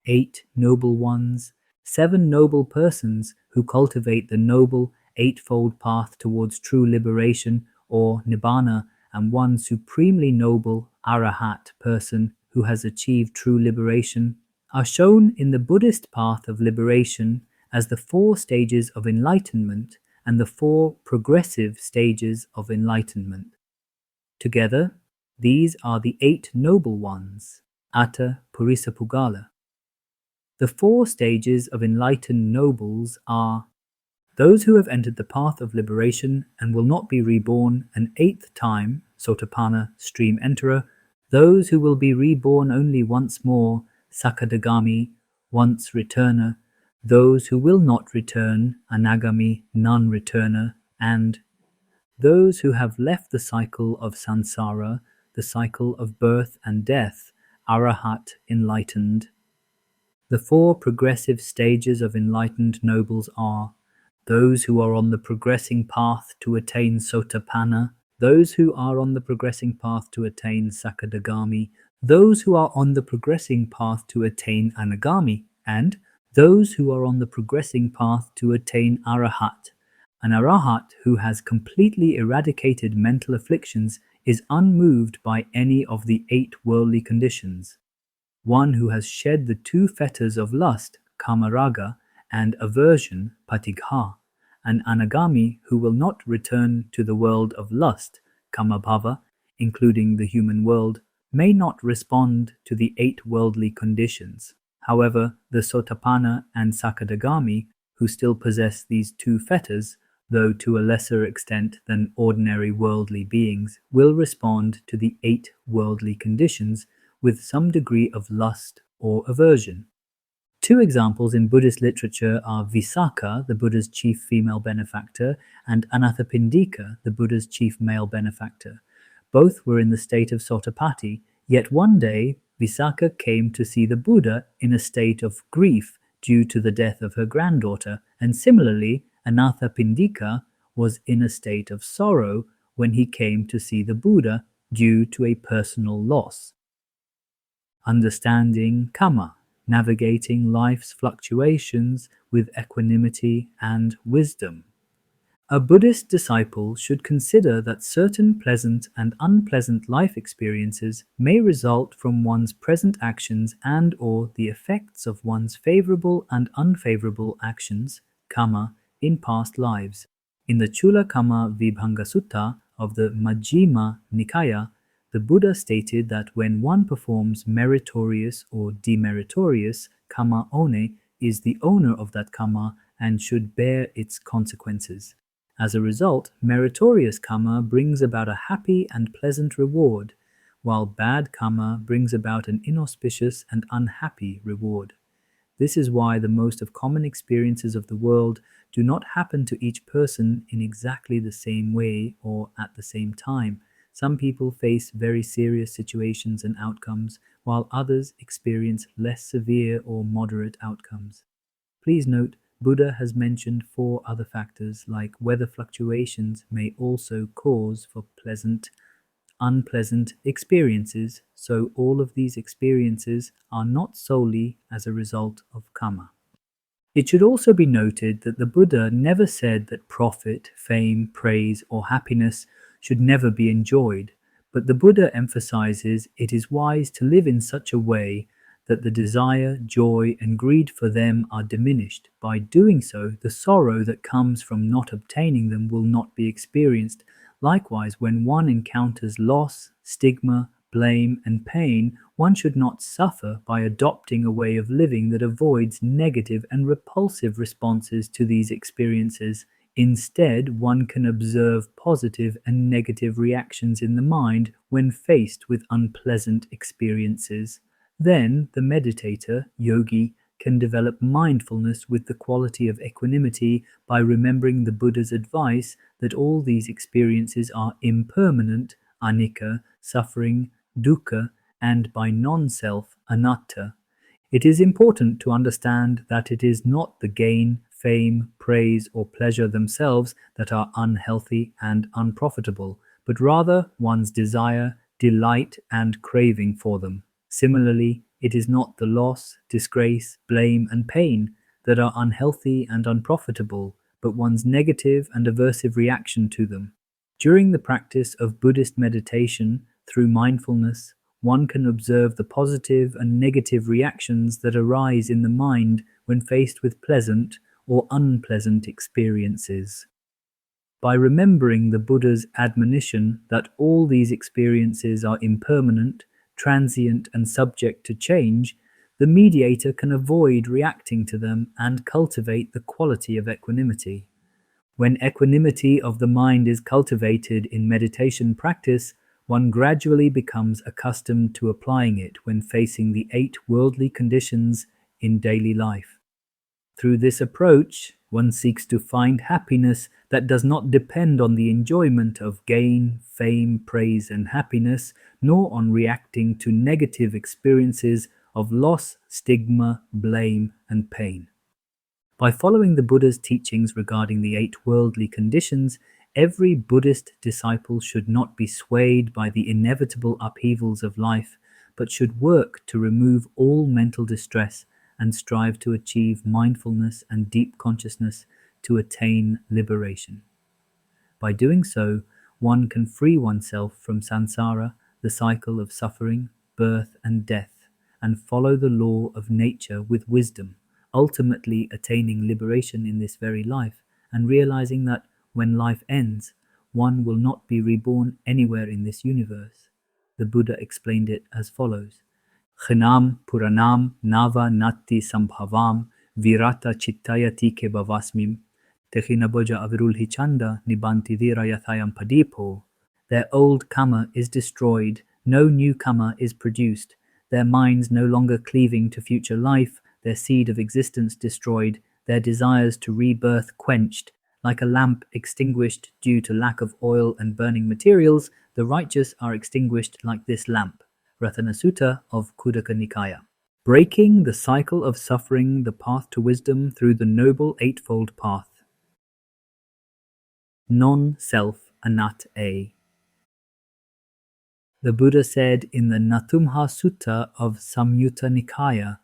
8 noble ones, 7 noble persons who cultivate the noble 8-fold path towards true liberation or nibbana, and one supremely noble arahat person who has achieved true liberation, are shown in the Buddhist path of liberation as the 4 stages of enlightenment and the 4 progressive stages of enlightenment. Together, these are the 8 noble ones, Atta Purisa Pugala. The 4 stages of enlightened nobles are those who have entered the path of liberation and will not be reborn an 8th time, Sotapanna, stream enterer, those who will be reborn only once more, Sakadagami, once returner, those who will not return, Anagami, non-returner, and those who have left the cycle of samsara, the cycle of birth and death, Arahat, enlightened. The 4 progressive stages of enlightened nobles are those who are on the progressing path to attain Sotapanna, those who are on the progressing path to attain Sakadagami, those who are on the progressing path to attain Anagami, and those who are on the progressing path to attain Arahat. An arahat who has completely eradicated mental afflictions is unmoved by any of the 8 worldly conditions. One who has shed the 2 fetters of lust, kamaraga, and aversion, patigha, an anagami who will not return to the world of lust, kamabhava, including the human world, may not respond to the 8 worldly conditions. However, the Sotapanna and Sakadagami, who still possess these 2 fetters, though to a lesser extent than ordinary worldly beings, will respond to the 8 worldly conditions with some degree of lust or aversion. 2 examples in Buddhist literature are Visakha, the Buddha's chief female benefactor, and Anathapindika, the Buddha's chief male benefactor. Both were in the state of Sotapatti, yet one day Visakha came to see the Buddha in a state of grief due to the death of her granddaughter, and similarly Anathapindika was in a state of sorrow when he came to see the Buddha due to a personal loss. Understanding Kamma, navigating life's fluctuations with equanimity and wisdom. A Buddhist disciple should consider that certain pleasant and unpleasant life experiences may result from one's present actions and/or the effects of one's favorable and unfavorable actions, kamma, in past lives. In the Chula Kamma Vibhanga Sutta of the Majjhima Nikaya, the Buddha stated that when one performs meritorious or demeritorious kamma, one is the owner of that kamma and should bear its consequences. As a result, meritorious kamma brings about a happy and pleasant reward, while bad kamma brings about an inauspicious and unhappy reward. This is why the most of common experiences of the world do not happen to each person in exactly the same way or at the same time. Some people face very serious situations and outcomes, while others experience less severe or moderate outcomes. Please note, Buddha has mentioned four other factors like weather fluctuations may also cause for pleasant, unpleasant experiences, so all of these experiences are not solely as a result of karma. It should also be noted that the Buddha never said that profit, fame, praise, or happiness should never be enjoyed, but the Buddha emphasizes it is wise to live in such a way that the desire, joy, and greed for them are diminished. By doing so, the sorrow that comes from not obtaining them will not be experienced. Likewise, when one encounters loss, stigma, blame, and pain, one should not suffer by adopting a way of living that avoids negative and repulsive responses to these experiences. Instead, one can observe positive and negative reactions in the mind when faced with unpleasant experiences. Then, the meditator, yogi, can develop mindfulness with the quality of equanimity by remembering the Buddha's advice that all these experiences are impermanent, anicca, suffering, dukkha, and by non-self, anatta. It is important to understand that it is not the gain, fame, praise, or pleasure themselves that are unhealthy and unprofitable, but rather one's desire, delight, and craving for them. Similarly, it is not the loss, disgrace, blame, and pain that are unhealthy and unprofitable, but one's negative and aversive reaction to them. During the practice of Buddhist meditation, through mindfulness, one can observe the positive and negative reactions that arise in the mind when faced with pleasant or unpleasant experiences. By remembering the Buddha's admonition that all these experiences are impermanent, transient, and subject to change, the mediator can avoid reacting to them and cultivate the quality of equanimity. When equanimity of the mind is cultivated in meditation practice, one gradually becomes accustomed to applying it when facing the 8 worldly conditions in daily life. Through this approach, one seeks to find happiness that does not depend on the enjoyment of gain, fame, praise, and happiness, nor on reacting to negative experiences of loss, stigma, blame, and pain. By following the Buddha's teachings regarding the 8 worldly conditions, every Buddhist disciple should not be swayed by the inevitable upheavals of life, but should work to remove all mental distress and strive to achieve mindfulness and deep consciousness to attain liberation. By doing so, one can free oneself from samsara, the cycle of suffering, birth, and death, and follow the law of nature with wisdom, ultimately attaining liberation in this very life and realizing that when life ends, one will not be reborn anywhere in this universe. The Buddha explained it as follows: Khinam Puranam Nava Natti Sambhavam Virata Chittayati Ke Bhavasmim Tekhinaboja Avirulhi Chanda Nibanti Virayathayam Padipo. Their old karma is destroyed, no new karma is produced, their minds no longer cleaving to future life, their seed of existence destroyed, their desires to rebirth quenched. Like a lamp extinguished due to lack of oil and burning materials, the righteous are extinguished like this lamp. Ratana Sutta of Khuddaka Nikaya. Breaking the cycle of suffering, the path to wisdom through the noble eightfold path. Non-self anatta. The Buddha said in the Natumha Sutta of Samyutta Nikaya,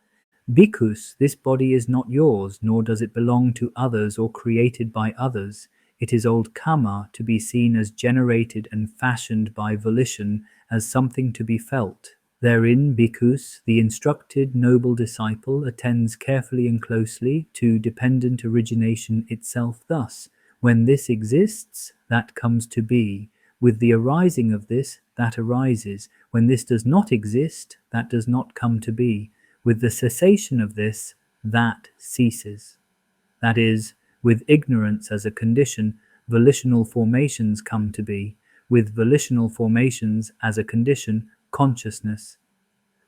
Bhikkhus, this body is not yours, nor does it belong to others or created by others. It is old karma to be seen as generated and fashioned by volition as something to be felt. Therein, Bhikkhus, the instructed noble disciple, attends carefully and closely to dependent origination itself thus. When this exists, that comes to be. With the arising of this, that arises. When this does not exist, that does not come to be. With the cessation of this, that ceases. That is, with ignorance as a condition, volitional formations come to be. With volitional formations as a condition, consciousness.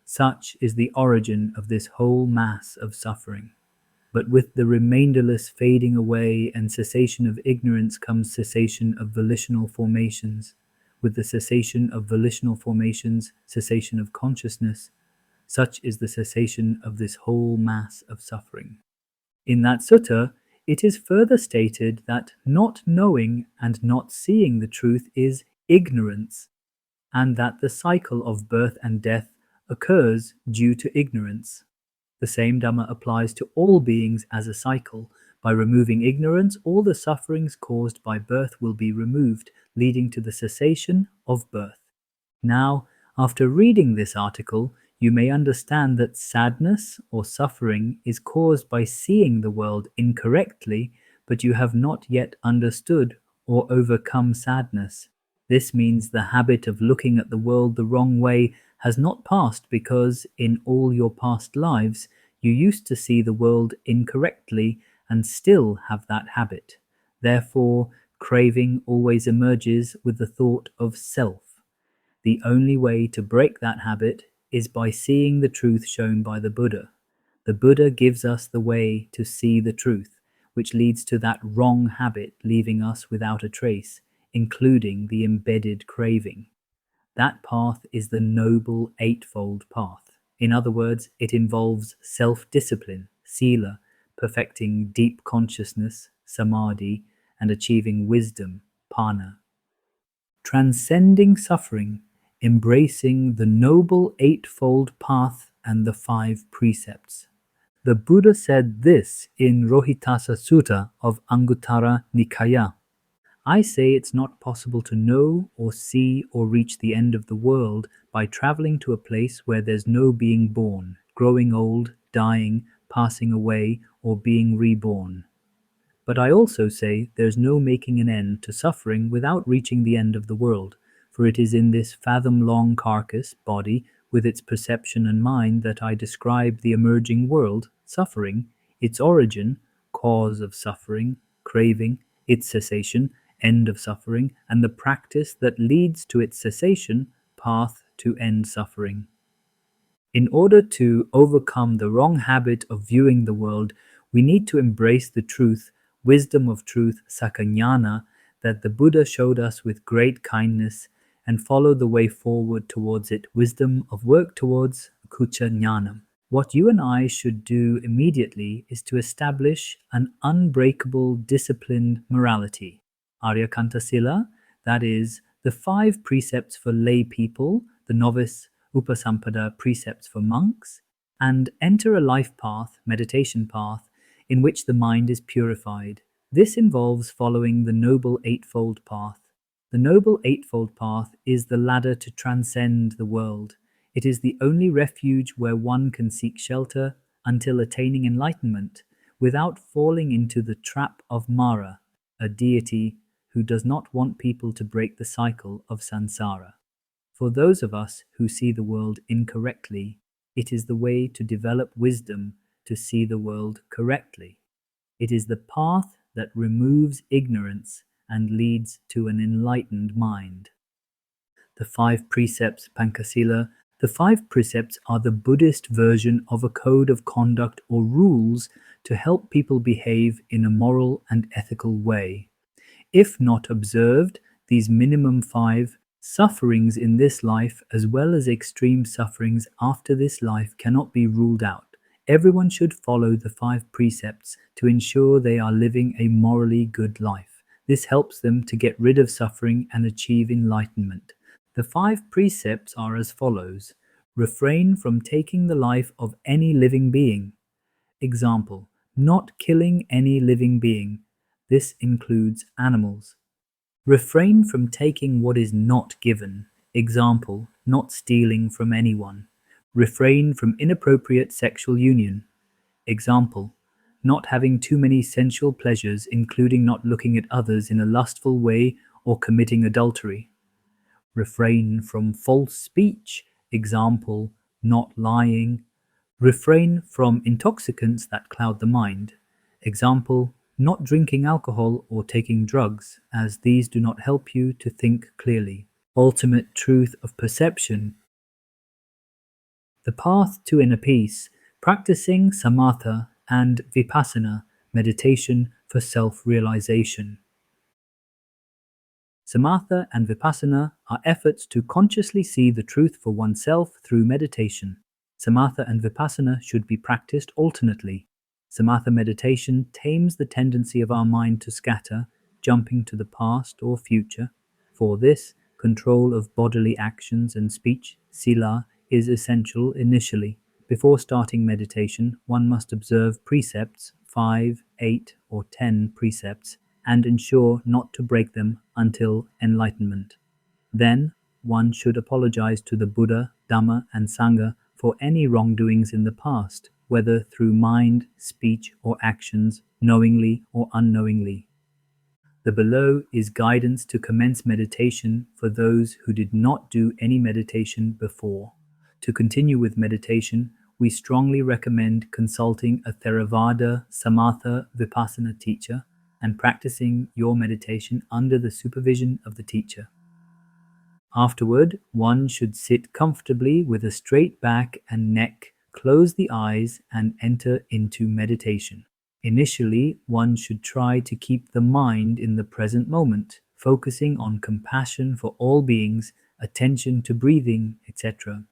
Such is the origin of this whole mass of suffering. But with the remainderless fading away and cessation of ignorance comes cessation of volitional formations. with the cessation of volitional formations, cessation of consciousness, such is the cessation of this whole mass of suffering. In that sutta, it is further stated that not knowing and not seeing the truth is ignorance, and that the cycle of birth and death occurs due to ignorance. The same Dhamma applies to all beings as a cycle. By removing ignorance, all the sufferings caused by birth will be removed, leading to the cessation of birth. Now, after reading this article, you may understand that sadness or suffering is caused by seeing the world incorrectly, but you have not yet understood or overcome sadness. This means the habit of looking at the world the wrong way has not passed because in all your past lives you used to see the world incorrectly and still have that habit. Therefore, craving always emerges with the thought of self. The only way to break that habit is by seeing the truth shown by the Buddha. The Buddha gives us the way to see the truth, which leads to that wrong habit leaving us without a trace, including the embedded craving. That path is the Noble Eightfold Path. In other words, it involves self-discipline, sila, perfecting deep consciousness, samadhi, and achieving wisdom, pana. Transcending suffering, embracing the Noble Eightfold Path and the 5 precepts. The Buddha said this in Rohitassa Sutta of Anguttara Nikaya. I say it's not possible to know or see or reach the end of the world by traveling to a place where there's no being born, growing old, dying, passing away, or being reborn. But I also say there's no making an end to suffering without reaching the end of the world, for it is in this fathom-long carcass, body, with its perception and mind that I describe the emerging world, suffering, its origin, cause of suffering, craving, its cessation, end of suffering, and the practice that leads to its cessation, path to end suffering. In order to overcome the wrong habit of viewing the world, we need to embrace the truth, wisdom of truth, sakanyana, that the Buddha showed us with great kindness, and follow the way forward towards it, wisdom of work towards kucha jnanam. What you and I should do immediately is to establish an unbreakable, disciplined morality. Aryakanta Sila, that is, the 5 precepts for lay people, the novice Upasampada precepts for monks, and enter a life path, meditation path, in which the mind is purified. This involves following the Noble Eightfold Path. The Noble Eightfold Path is the ladder to transcend the world. It is the only refuge where one can seek shelter until attaining enlightenment, without falling into the trap of Mara, a deity who does not want people to break the cycle of samsara. For those of us who see the world incorrectly, it is the way to develop wisdom to see the world correctly. It is the path that removes ignorance and leads to an enlightened mind. The 5 precepts, Pankasila, the 5 precepts are the Buddhist version of a code of conduct or rules to help people behave in a moral and ethical way. If not observed, these minimum 5 sufferings in this life as well as extreme sufferings after this life cannot be ruled out. Everyone should follow the 5 precepts to ensure they are living a morally good life. This helps them to get rid of suffering and achieve enlightenment. The 5 precepts are as follows. Refrain from taking the life of any living being. Example, not killing any living being. This includes animals. Refrain from taking what is not given. Example, not stealing from anyone. Refrain from inappropriate sexual union. Example, not having too many sensual pleasures, including not looking at others in a lustful way or committing adultery. Refrain from false speech. Example, not lying. Refrain from intoxicants that cloud the mind. Example, not drinking alcohol or taking drugs, as these do not help you to think clearly. Ultimate truth of perception. The path to inner peace, practicing samatha and vipassana, meditation for self-realization. Samatha and Vipassana are efforts to consciously see the truth for oneself through meditation. Samatha and Vipassana should be practiced alternately. Samatha meditation tames the tendency of our mind to scatter, jumping to the past or future. For this, control of bodily actions and speech, sila, is essential initially. Before starting meditation, one must observe precepts, 5, 8, or 10 precepts, and ensure not to break them until enlightenment. Then, one should apologize to the Buddha, Dhamma, and Sangha for any wrongdoings in the past, whether through mind, speech, or actions, knowingly or unknowingly. The below is guidance to commence meditation for those who did not do any meditation before. To continue with meditation, we strongly recommend consulting a Theravāda, Samatha, Vipassana teacher and practicing your meditation under the supervision of the teacher. Afterward, one should sit comfortably with a straight back and neck, close the eyes, and enter into meditation. Initially, one should try to keep the mind in the present moment, focusing on compassion for all beings, attention to breathing, etc.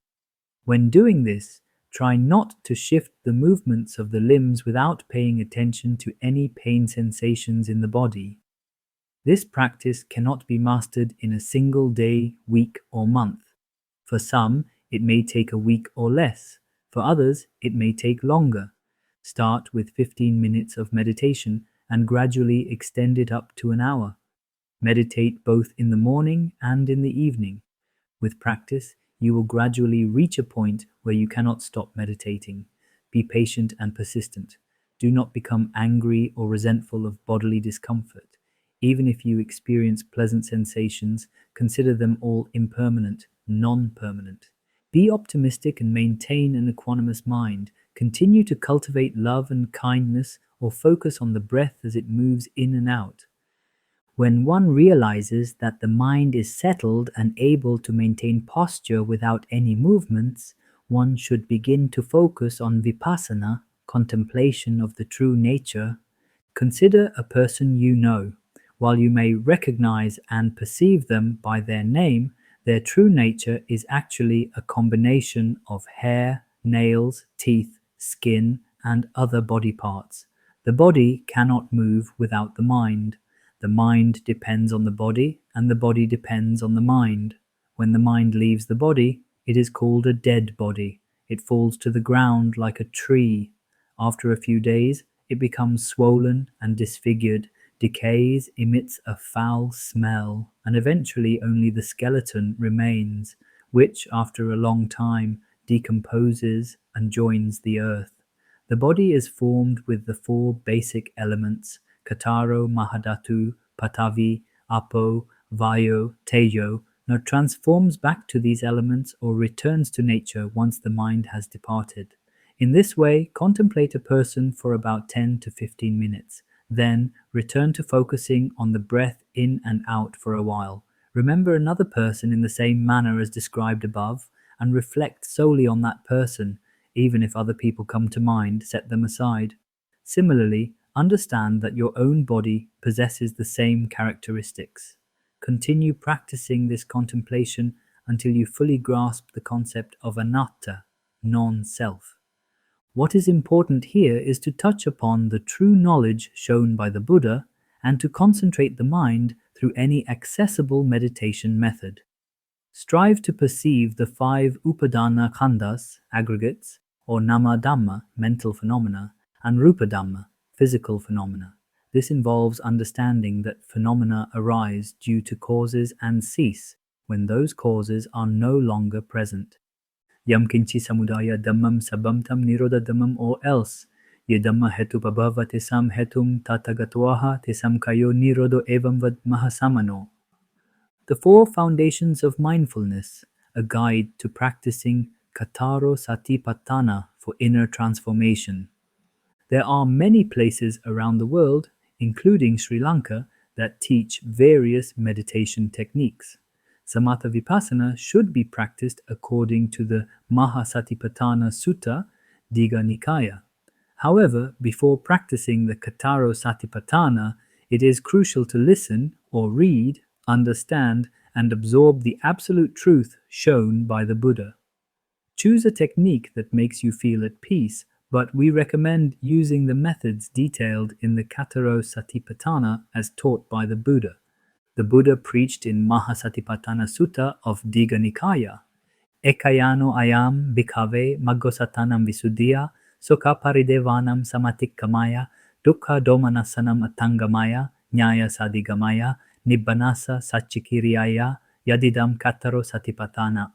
When doing this, try not to shift the movements of the limbs without paying attention to any pain sensations in the body. This practice cannot be mastered in a single day, week, or month. For some, it may take a week or less. For others, it may take longer. Start with 15 minutes of meditation and gradually extend it up to an hour. Meditate both in the morning and in the evening. With practice, you will gradually reach a point where you cannot stop meditating. Be patient and persistent. Do not become angry or resentful of bodily discomfort. Even if you experience pleasant sensations, consider them all impermanent, non-permanent. Be optimistic and maintain an equanimous mind. Continue to cultivate love and kindness or focus on the breath as it moves in and out. When one realizes that the mind is settled and able to maintain posture without any movements, one should begin to focus on vipassana, contemplation of the true nature. Consider a person you know. While you may recognize and perceive them by their name, their true nature is actually a combination of hair, nails, teeth, skin, and other body parts. The body cannot move without the mind. The mind depends on the body, and the body depends on the mind. When the mind leaves the body, it is called a dead body. It falls to the ground like a tree. After a few days, it becomes swollen and disfigured, decays, emits a foul smell, and eventually only the skeleton remains, which, after a long time, decomposes and joins the earth. The body is formed with the four basic elements, Kataro, Mahadatu, Patavi, Apo, Vayo, Tejo, now transforms back to these elements or returns to nature once the mind has departed. In this way, contemplate a person for about 10 to 15 minutes. Then, return to focusing on the breath in and out for a while. Remember another person in the same manner as described above, and reflect solely on that person. Even if other people come to mind, set them aside. Similarly, understand that your own body possesses the same characteristics. Continue practicing this contemplation until you fully grasp the concept of anatta, non-self. What is important here is to touch upon the true knowledge shown by the Buddha and to concentrate the mind through any accessible meditation method. Strive to perceive the 5 upadana khandhas, aggregates, or nama dhamma, mental phenomena, and rupa dhamma, physical phenomena. This involves understanding that phenomena arise due to causes and cease when those causes are no longer present. Yam kinchi samudaya dhammam sabam tam nirodha dhammam, or else ye dhamma hetu pabhava tesam hetum tathagatvaha tesam kayo nirodho evam vad mahasamano. The 4 foundations of mindfulness, a guide to practicing Kataro Satipatthana for inner transformation. There are many places around the world, including Sri Lanka, that teach various meditation techniques. Samatha Vipassana should be practiced according to the Mahasatipatthana Sutta, Digha Nikaya. However, before practicing the Kataro Satipatthana, it is crucial to listen or read understand, and absorb the absolute truth shown by the Buddha. Choose a technique that makes you feel at peace, but we recommend using the methods detailed in the Kataro Satipatthana as taught by the Buddha. The Buddha preached in Mahasatipatthana Sutta of Digha Nikaya, Ekayano ayam bhikkhave maggosatanam visuddhiya sukha paridevanam samatikkamaya dukkha domanasanam atangamaya nyaya sadigamaya nibbanasa satchikiriyaya yadidam kataro satipatthana.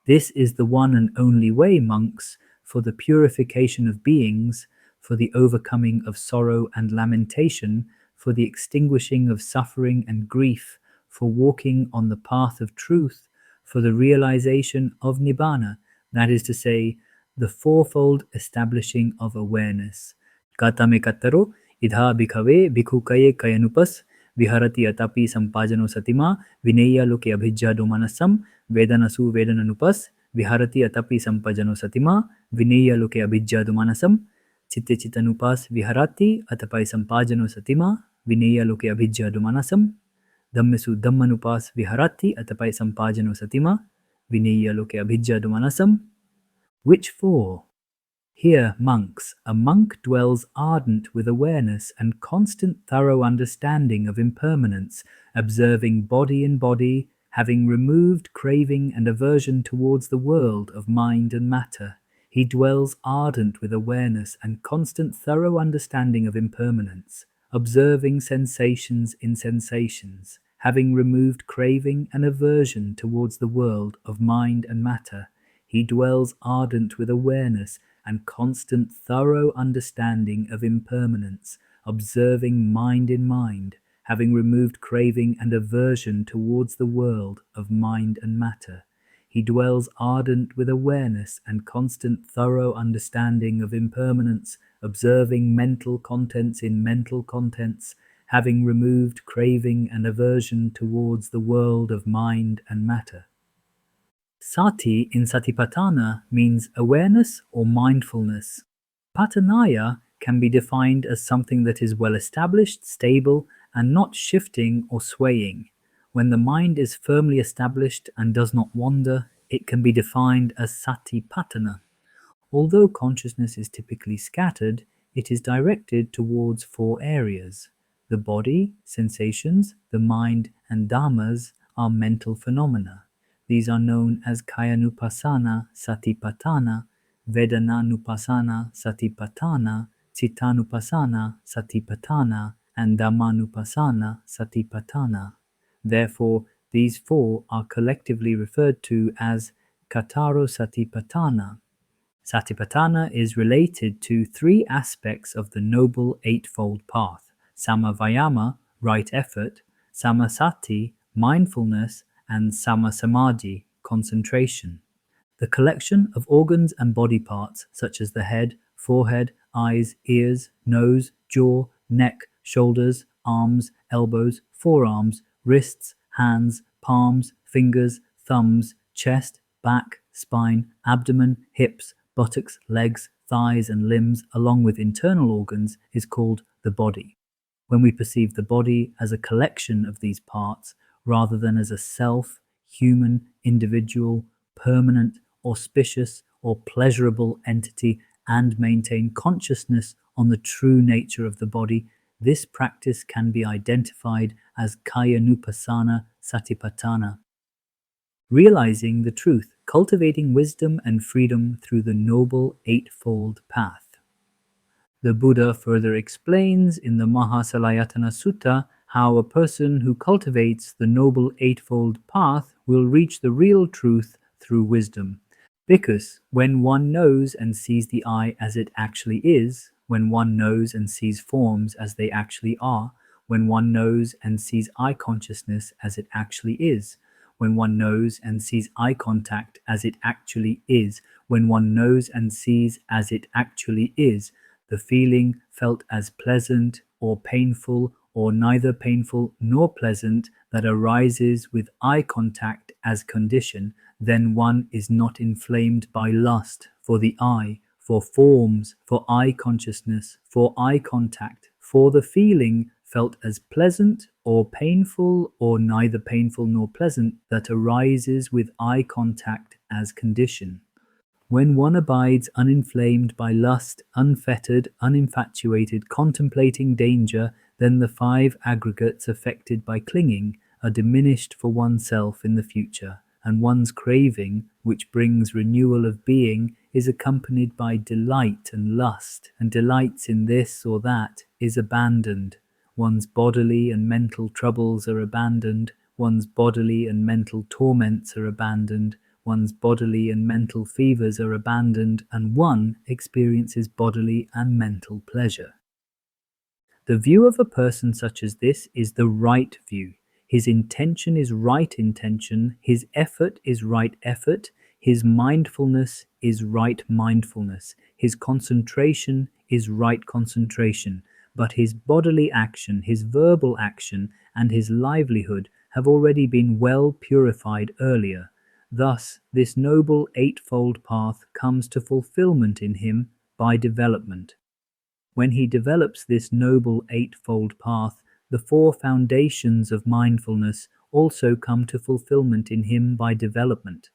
This is the one and only way, monks, for the purification of beings, for the overcoming of sorrow and lamentation, for the extinguishing of suffering and grief, for walking on the path of truth, for the realization of Nibbana, that is to say, the fourfold establishing of awareness. Katame kattaro idha bhikkhave bhikkhukaye kayanupas viharati atapi sampajano satima vineya loke abhijjado manasam vedanasu vedananupas viharati atapi sampajano satima vineya loke abhijjado manasam chitte chittanupas viharati atapai sampajano satima vineya loke abhijjado manasam Dhammesu Dhammanupas viharati atapai sampajano satima vineya loke abhijjado manasam. Which four? Here, monks, a monk dwells ardent with awareness and constant thorough understanding of impermanence, observing body in body, having removed craving and aversion towards the world of mind and matter. He dwells ardent with awareness and constant thorough understanding of impermanence, observing sensations in sensations, having removed craving and aversion towards the world of mind and matter. He dwells ardent with awareness and constant thorough understanding of impermanence, observing mind in mind, having removed craving and aversion towards the world of mind and matter. He dwells ardent with awareness and constant thorough understanding of impermanence, observing mental contents in mental contents, having removed craving and aversion towards the world of mind and matter. Sati in Satipatthana means awareness or mindfulness. Pattanaya can be defined as something that is well established, stable, and not shifting or swaying. When the mind is firmly established and does not wander, it can be defined as Satipatthana. Although consciousness is typically scattered, it is directed towards four areas. The body, sensations, the mind, and dhammas are mental phenomena. These are known as Kayanupassana Satipatthana, Vedananupassana Satipatthana, Cittanupassana Satipatthana, and Dhammanupassana Satipatthana. Therefore, these four are collectively referred to as Kataro Satipatthana. Satipatthana is related to three aspects of the Noble Eightfold Path: Samavayama, right effort; Samasati, mindfulness; and Samasamadhi, concentration. The collection of organs and body parts such as the head, forehead, eyes, ears, nose, jaw, neck, shoulders, arms, elbows, forearms, wrists, hands, palms, fingers, thumbs, chest, back, spine, abdomen, hips, buttocks, legs, thighs, and limbs, along with internal organs, is called the body. When we perceive the body as a collection of these parts, rather than as a self, human, individual, permanent, auspicious, or pleasurable entity, and maintain consciousness on the true nature of the body, this practice can be identified as Kayanupassana Satipatthana. Realizing the truth, cultivating wisdom and freedom through the Noble Eightfold Path. The Buddha further explains in the Mahasalayatana Sutta how a person who cultivates the Noble Eightfold Path will reach the real truth through wisdom. Because when one knows and sees the I as it actually is, when one knows and sees forms as they actually are, when one knows and sees eye consciousness as it actually is, when one knows and sees eye contact as it actually is, when one knows and sees as it actually is, the feeling felt as pleasant or painful or neither painful nor pleasant that arises with eye contact as condition, then one is not inflamed by lust for the eye, for forms, for eye consciousness, for eye contact, for the feeling felt as pleasant or painful or neither painful nor pleasant, that arises with eye contact as condition. When one abides uninflamed by lust, unfettered, uninfatuated, contemplating danger, then the five aggregates affected by clinging are diminished for oneself in the future, and one's craving, which brings renewal of being, is accompanied by delight and lust, and delights in this or that is abandoned. One's bodily and mental troubles are abandoned, one's bodily and mental torments are abandoned, one's bodily and mental fevers are abandoned, and one experiences bodily and mental pleasure. The view of a person such as this is the right view. His intention is right intention, his effort is right effort, his mindfulness is right mindfulness, his concentration is right concentration, but his bodily action, his verbal action, and his livelihood have already been well purified earlier. Thus, this noble eightfold path comes to fulfillment in him by development. When he develops this noble eightfold path, the four foundations of mindfulness also come to fulfillment in him by development.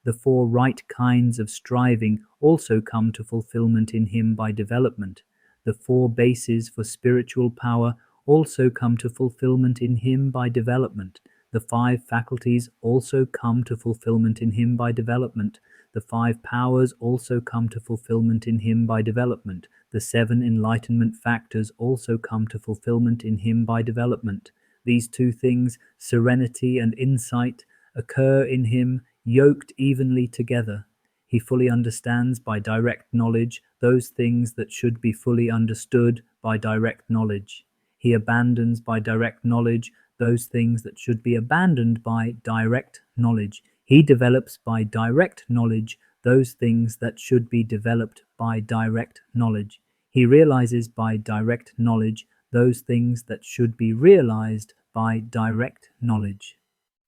The four right kinds of striving also come to fulfillment in him by development. The four bases for spiritual power also come to fulfillment in him by development. The five faculties also come to fulfillment in him by development. The five powers also come to fulfillment in him by development. The seven enlightenment factors also come to fulfillment in him by development. These two things, serenity and insight, occur in him yoked evenly together. He fully understands by direct knowledge those things that should be fully understood by direct knowledge. He abandons by direct knowledge those things that should be abandoned by direct knowledge. He develops by direct knowledge those things that should be developed by direct knowledge. He realizes by direct knowledge those things that should be realized by direct knowledge.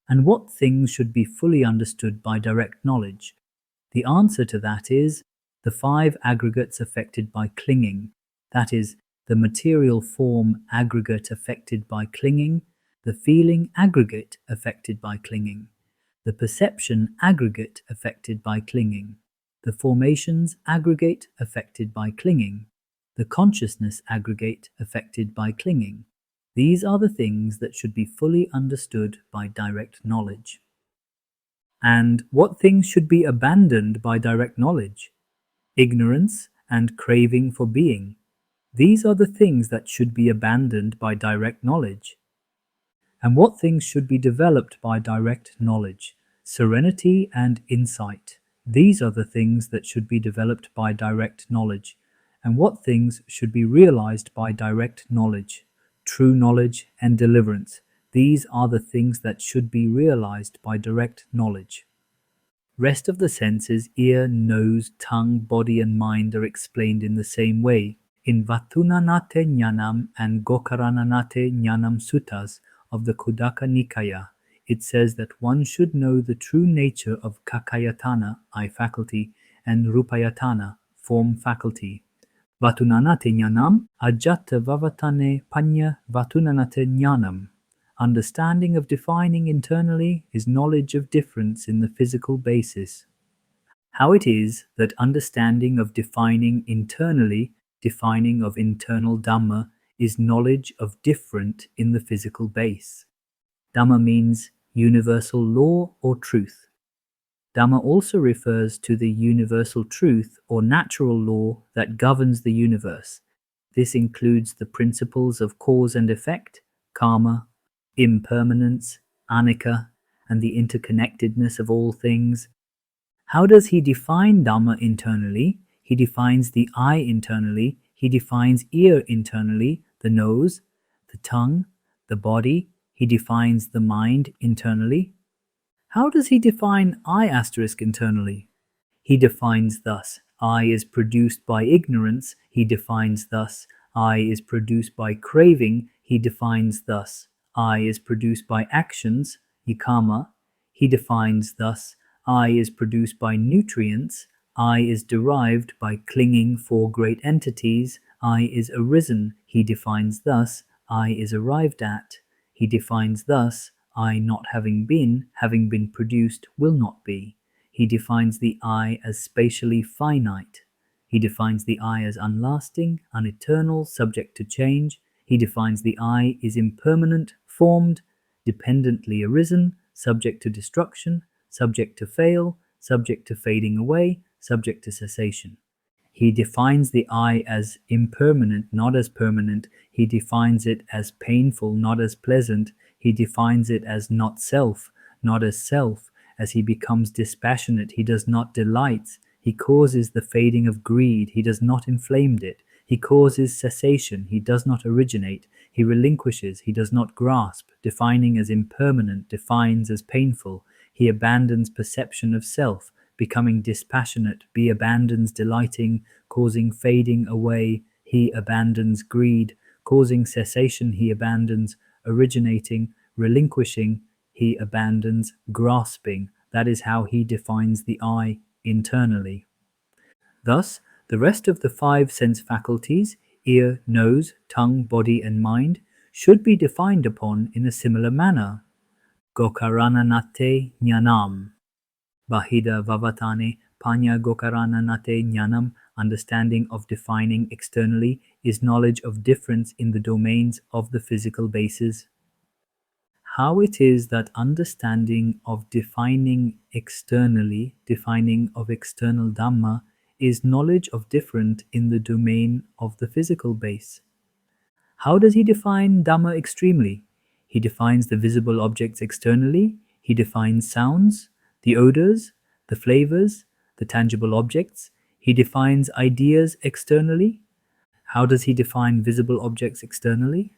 And what things should be fully understood by direct knowledge? The answer to that is the five aggregates affected by clinging, that is, the material form aggregate affected by clinging, the feeling aggregate affected by clinging, the perception aggregate affected by clinging, the formations aggregate affected by clinging, the consciousness aggregate affected by clinging. These are the things that should be fully understood by direct knowledge. And what things should be abandoned by direct knowledge? Ignorance and craving for being. These are the things that should be abandoned by direct knowledge. And what things should be developed by direct knowledge? Serenity and insight. These are the things that should be developed by direct knowledge. And what things should be realized by direct knowledge? True knowledge and deliverance. These are the things that should be realized by direct knowledge. Rest of the senses, ear, nose, tongue, body and mind are explained in the same way. In Vatunanate Jnanam and Gokarananate Jnanam suttas of the Khuddaka Nikaya, it says that one should know the true nature of Kakayatana, eye faculty, and Rupayatana, form faculty. Vatunanate Jnanam Ajata Vavatane Panya Vatunanate Jnanam. Understanding of defining internally is knowledge of difference in the physical basis. How it is that understanding of defining internally, defining of internal Dhamma, is knowledge of different in the physical base. Dhamma means universal law or truth. Dhamma also refers to the universal truth or natural law that governs the universe. This includes the principles of cause and effect, karma, impermanence, anicca, and the interconnectedness of all things. How does he define Dhamma internally? He defines the eye internally, he defines ear internally, the nose, the tongue, the body, he defines the mind internally. How does he define I** internally? He defines thus: I is produced by ignorance. He defines thus: I is produced by craving. He defines thus: I is produced by actions, karma. He defines thus: I is produced by nutrients. I is derived by clinging for great entities. I is arisen. He defines thus: I is arrived at, he defines thus, I not having been produced, will not be. He defines the I as spatially finite. He defines the I as unlasting, uneternal, subject to change. He defines the I is impermanent, formed, dependently arisen, subject to destruction, subject to fail, subject to fading away, subject to cessation. He defines the I as impermanent, not as permanent. He defines it as painful, not as pleasant. He defines it as not self, not as self. As he becomes dispassionate, he does not delight. He causes the fading of greed. He does not inflame it. He causes cessation. He does not originate. He relinquishes. He does not grasp. Defining as impermanent, defines as painful. He abandons perception of self. Becoming dispassionate, he abandons delighting, causing fading away. He abandons greed, causing cessation. He abandons originating, relinquishing. He abandons grasping. That is how he defines the I internally. Thus, the rest of the 5 sense faculties, ear, nose, tongue, body, and mind, should be defined upon in a similar manner. Gokarananate jnanam. Bahida vavatane panya gokarananate jnanam. Understanding of defining externally is knowledge of difference in the domains of the physical bases. How it is that understanding of defining externally, defining of external Dhamma, is knowledge of different in the domain of the physical base. How does he define Dhamma extremely? He defines the visible objects externally. He defines sounds, the odors, the flavors, the tangible objects. He defines ideas externally. How does he define visible objects externally?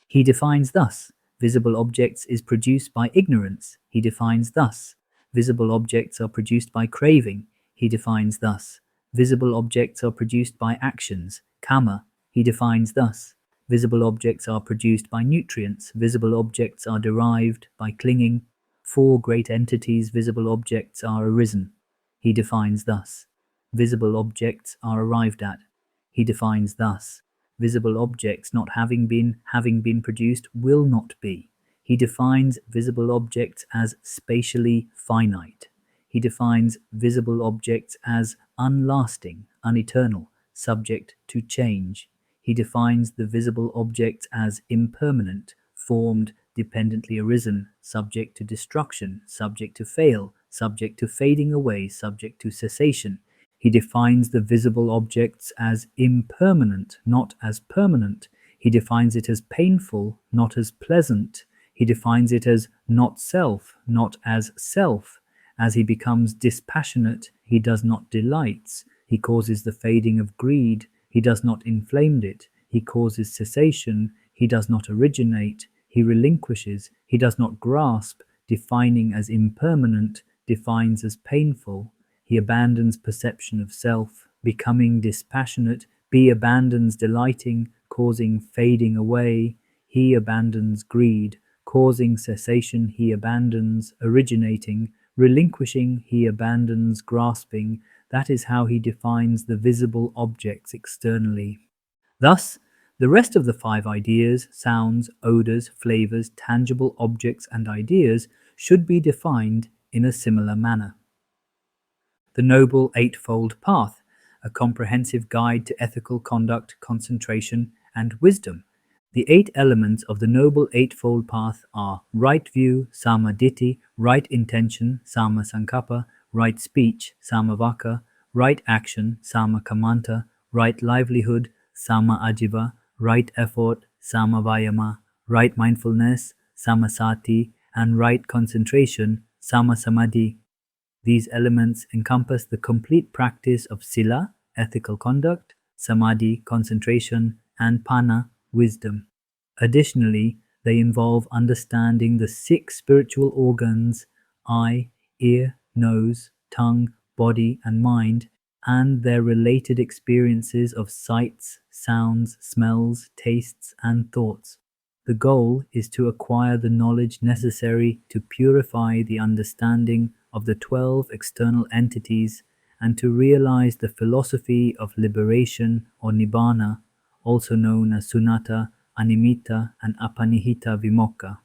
He defines thus, visible objects is produced by ignorance. He defines thus, visible objects are produced by craving. He defines thus, visible objects are produced by actions, kama. He defines thus, visible objects are produced by nutrients. Visible objects are derived by clinging. 4 great entities, visible objects, are arisen. He defines thus, visible objects are arrived at. He defines thus, visible objects not having been produced will not be. He defines visible objects as spatially finite. He defines visible objects as unlasting, uneternal, subject to change. He defines the visible objects as impermanent, formed, dependently arisen, subject to destruction, subject to fail, subject to fading away, subject to cessation. He defines the visible objects as impermanent, not as permanent. He defines it as painful, not as pleasant. He defines it as not self, not as self. As he becomes dispassionate, he does not delight. He causes the fading of greed. He does not inflame it. He causes cessation. He does not originate. He relinquishes. He does not grasp. Defining as impermanent, defines as painful. He abandons perception of self. Becoming dispassionate, he abandons delighting, causing fading away. He abandons greed, causing cessation. He abandons originating, relinquishing. He abandons grasping. That is how he defines the visible objects externally. Thus, the rest of the 5 ideas, sounds, odors, flavors, tangible objects, and ideas should be defined in a similar manner. The Noble Eightfold Path, a comprehensive guide to ethical conduct, concentration, and wisdom. The 8 elements of the Noble Eightfold Path are right view, samaditthi, right intention, samasankappa, right speech, samavaka, right action, samakamanta, right livelihood, samaajiva, right effort, samavayama, right mindfulness, samasati, and right concentration, samasamadhi. These elements encompass the complete practice of sila, ethical conduct, samadhi, concentration, and panna, wisdom. Additionally, they involve understanding the 6 spiritual organs, eye, ear, nose, tongue, body, and mind, and their related experiences of sights, sounds, smells, tastes, and thoughts. The goal is to acquire the knowledge necessary to purify the understanding of the 12 external entities and to realize the philosophy of liberation or nibbana, also known as sunnata, Animita, and Apanihita Vimokkha.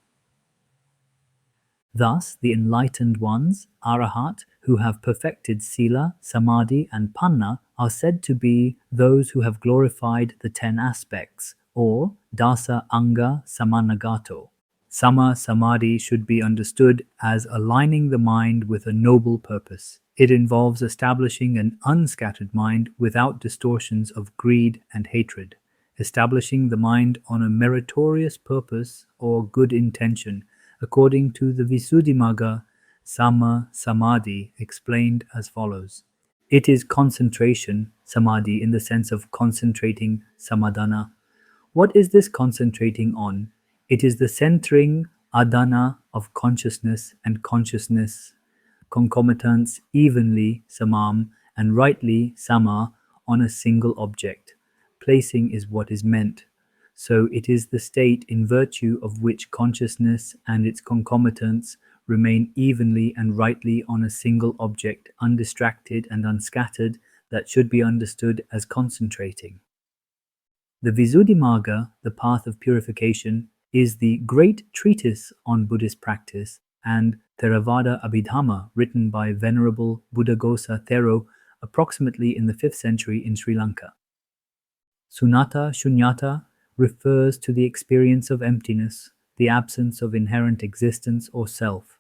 Thus, the enlightened ones, Arahat, who have perfected Sila, Samadhi, and Panna, are said to be those who have glorified the 10 aspects, or Dasa Anga Samanagato. Sama Samadhi should be understood as aligning the mind with a noble purpose. It involves establishing an unscattered mind without distortions of greed and hatred, establishing the mind on a meritorious purpose or good intention, according to the Visuddhimagga. Sama Samadhi explained as follows. It is concentration, samadhi, in the sense of concentrating, samadhana. What is this concentrating on? It is the centering, adhana, of consciousness and consciousness, concomitants evenly, samam, and rightly, sama, on a single object. Placing is what is meant. So it is the state in virtue of which consciousness and its concomitants remain evenly and rightly on a single object, undistracted and unscattered, that should be understood as concentrating. The Visuddhimagga, the path of purification, is the great treatise on Buddhist practice, and Theravāda Abhidhamma, written by Venerable Buddhaghosa Thero approximately in the 5th century in Sri Lanka. Sunatta Shunyata refers to the experience of emptiness, the absence of inherent existence or self.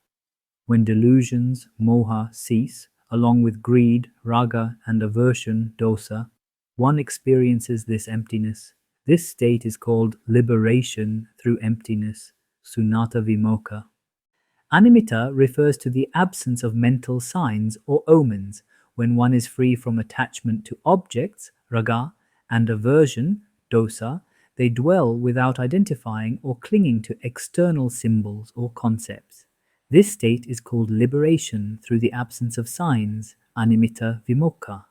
When delusions, moha, cease, along with greed, raga, and aversion, dosa, one experiences this emptiness. This state is called liberation through emptiness, sunatta vimokkha. Animita refers to the absence of mental signs or omens, when one is free from attachment to objects, raga, and aversion, dosa. They dwell without identifying or clinging to external symbols or concepts. This state is called liberation through the absence of signs, animita vimokkha.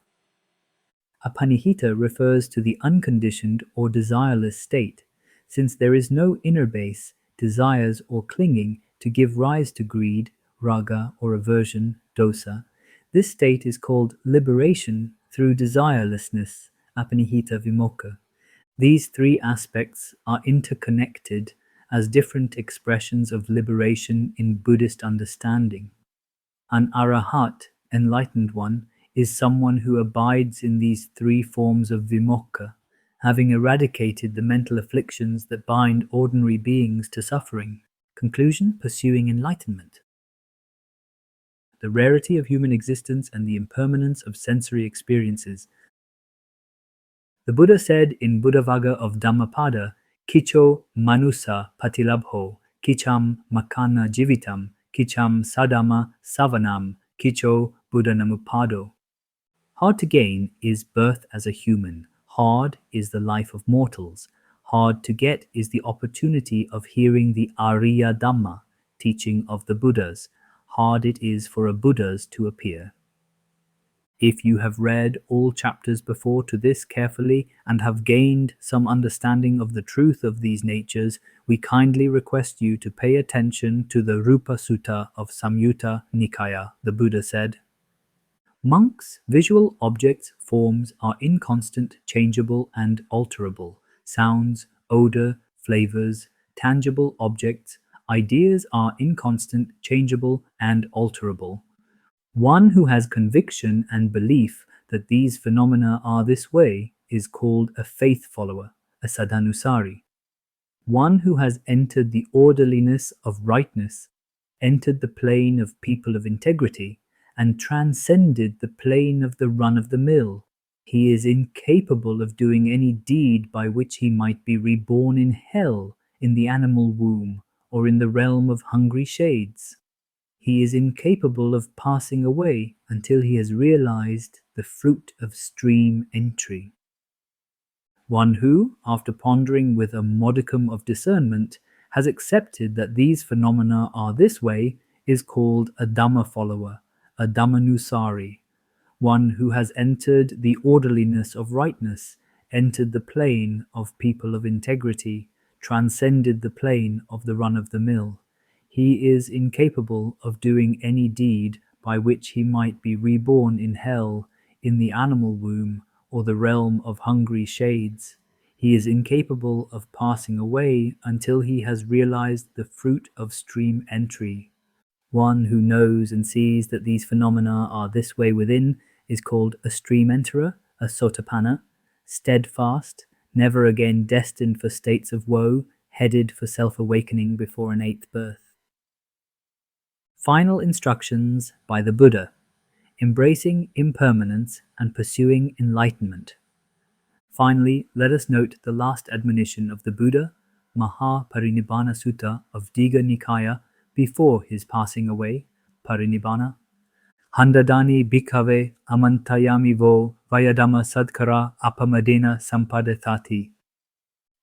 Apanihita refers to the unconditioned or desireless state. Since there is no inner base, desires, or clinging to give rise to greed, raga, or aversion, dosa, this state is called liberation through desirelessness, apanihita vimokkha. These three aspects are interconnected as different expressions of liberation in Buddhist understanding. An arahat, enlightened one, is someone who abides in these three forms of vimokkha, having eradicated the mental afflictions that bind ordinary beings to suffering. Conclusion: pursuing enlightenment. The rarity of human existence and the impermanence of sensory experiences. The Buddha said in Buddhavagga of Dhammapada, Kicho manusa patilabho, kicham makana jivitam, kicham sadama savanam, kicho buddhanamupado. Hard to gain is birth as a human. Hard is the life of mortals. Hard to get is the opportunity of hearing the Ariya Dhamma, teaching of the Buddhas. Hard it is for a Buddhas to appear. If you have read all chapters before to this carefully and have gained some understanding of the truth of these natures, we kindly request you to pay attention to the Rupa Sutta of Samyutta Nikaya. The Buddha said, Monks, visual objects, forms are inconstant, changeable, and alterable. Sounds, odor, flavors, tangible objects, ideas are inconstant, changeable, and alterable. One who has conviction and belief that these phenomena are this way is called a faith follower, a sadhanusari. One who has entered the orderliness of rightness, entered the plane of people of integrity, and transcended the plane of the run-of-the-mill. He is incapable of doing any deed by which he might be reborn in hell, in the animal womb, or in the realm of hungry shades. He is incapable of passing away until he has realized the fruit of stream entry. One who, after pondering with a modicum of discernment, has accepted that these phenomena are this way, is called a Dhamma follower, a Dhammanusari. One who has entered the orderliness of rightness, entered the plane of people of integrity, transcended the plane of the run-of-the-mill. He is incapable of doing any deed by which he might be reborn in hell, in the animal womb, or the realm of hungry shades. He is incapable of passing away until he has realized the fruit of stream entry. One who knows and sees that these phenomena are this way within is called a stream enterer, a sotapanna, steadfast, never again destined for states of woe, headed for self-awakening before an eighth birth. Final instructions by the Buddha: embracing impermanence and pursuing enlightenment. Finally, let us note the last admonition of the Buddha, Mahaparinibbana Sutta of Digha Nikaya, before his passing away, Parinibbana. Handadani bhikkhave amantayami vo vayadama sadkara apamadena sampadethati.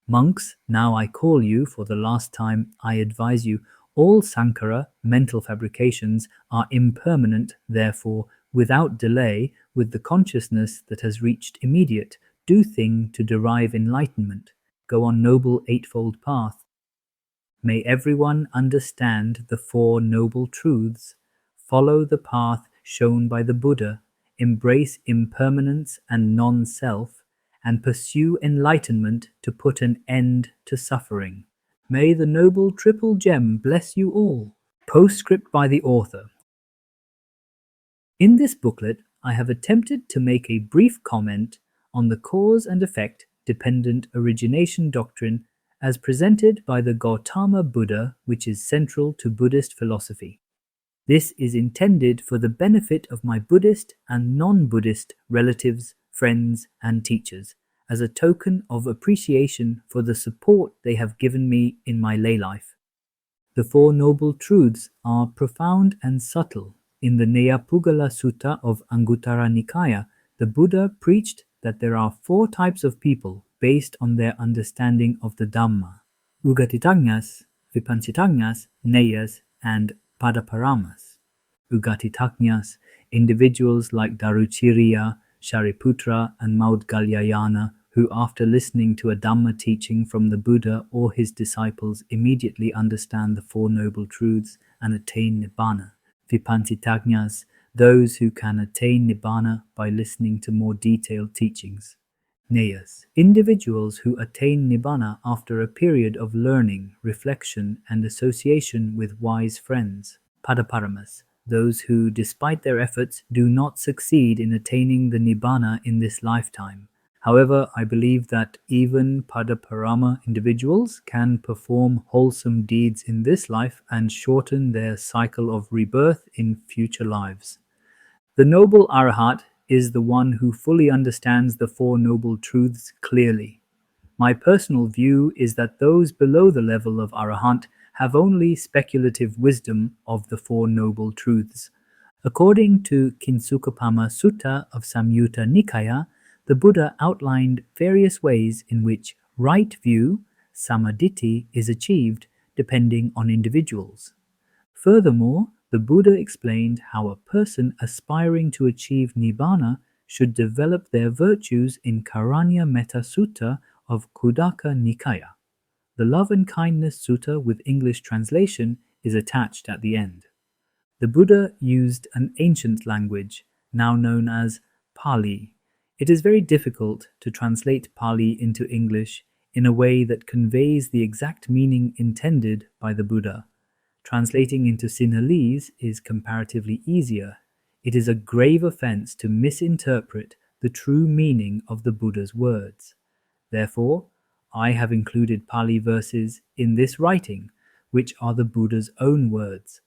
Monks, now I call you for the last time, I advise you, all sankhara, mental fabrications, are impermanent, therefore, without delay, with the consciousness that has reached immediate, do thing to derive enlightenment, go on noble eightfold path. May everyone understand the Four Noble Truths, follow the path shown by the Buddha, embrace impermanence and non-self, and pursue enlightenment to put an end to suffering. May the Noble Triple Gem bless you all. Postscript by the author. In this booklet, I have attempted to make a brief comment on the cause and effect dependent origination doctrine as presented by the Gautama Buddha, which is central to Buddhist philosophy. This is intended for the benefit of my Buddhist and non-Buddhist relatives, friends, and teachers, as a token of appreciation for the support they have given me in my lay life. The Four Noble Truths are profound and subtle. In the Neyapugala Sutta of Anguttara Nikaya, the Buddha preached that there are four types of people based on their understanding of the Dhamma: Ugatitagnas, Vipansitagnas, Neyas, and Padaparamas. Ugatitagnas, individuals like Daruchiriya, Shariputra, and Maudgalyayana, who after listening to a Dhamma teaching from the Buddha or his disciples immediately understand the Four Noble Truths and attain Nibbana. Vipansitagnas, those who can attain Nibbana by listening to more detailed teachings. Neyas, individuals who attain Nibbana after a period of learning, reflection, and association with wise friends. Padaparamas, those who, despite their efforts, do not succeed in attaining the Nibbana in this lifetime. However, I believe that even Padaparama individuals can perform wholesome deeds in this life and shorten their cycle of rebirth in future lives. The Noble Arahat is the one who fully understands the Four Noble Truths clearly. My personal view is that those below the level of Arahant have only speculative wisdom of the Four Noble Truths. According to Kinsukapama Sutta of Samyutta Nikaya, the Buddha outlined various ways in which right view, samaditi, is achieved depending on individuals. Furthermore, the Buddha explained how a person aspiring to achieve Nibbana should develop their virtues in Karanya Metta Sutta of Khuddaka Nikaya. The Love and Kindness Sutta with English translation is attached at the end. The Buddha used an ancient language, now known as Pali. It is very difficult to translate Pali into English in a way that conveys the exact meaning intended by the Buddha. Translating into Sinhalese is comparatively easier. It is a grave offense to misinterpret the true meaning of the Buddha's words. Therefore, I have included Pali verses in this writing, which are the Buddha's own words.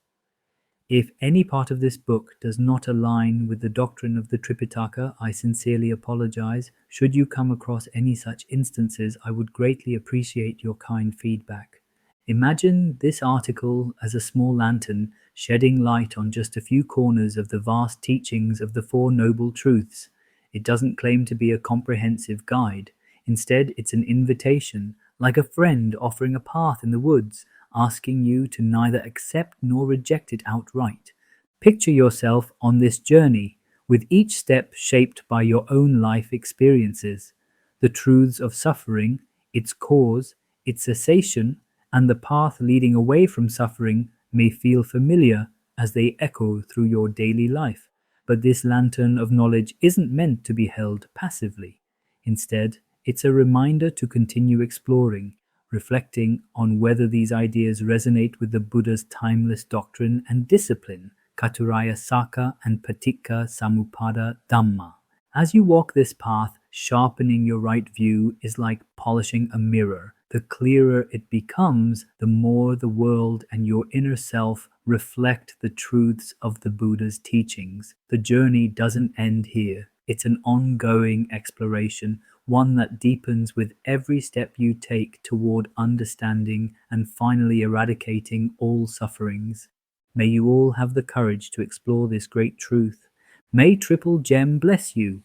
If any part of this book does not align with the doctrine of the Tripitaka, I sincerely apologize. Should you come across any such instances, I would greatly appreciate your kind feedback. Imagine this article as a small lantern shedding light on just a few corners of the vast teachings of the Four Noble Truths. It doesn't claim to be a comprehensive guide. Instead, it's an invitation, like a friend offering a path in the woods, asking you to neither accept nor reject it outright. Picture yourself on this journey, with each step shaped by your own life experiences. The truths of suffering, its cause, its cessation, and the path leading away from suffering may feel familiar as they echo through your daily life. But this lantern of knowledge isn't meant to be held passively. Instead, It's a reminder to continue exploring, reflecting on whether these ideas resonate with the Buddha's timeless doctrine and discipline, Katuraya Saka and Paticca Samuppada Dhamma. As you walk this path, sharpening your right view is like polishing a mirror. The clearer it becomes, the more the world and your inner self reflect the truths of the Buddha's teachings. The journey doesn't end here. It's an ongoing exploration, one that deepens with every step you take toward understanding and finally eradicating all sufferings. May you all have the courage to explore this great truth. May Triple Gem bless you.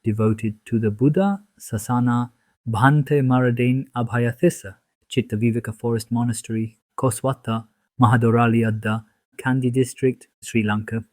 Devoted to the Buddha, Sasana, Bhante Maradane Abhayathissa, Chittaviveka Forest Monastery, Koswata, Mahadorali Adda, Kandy District, Sri Lanka.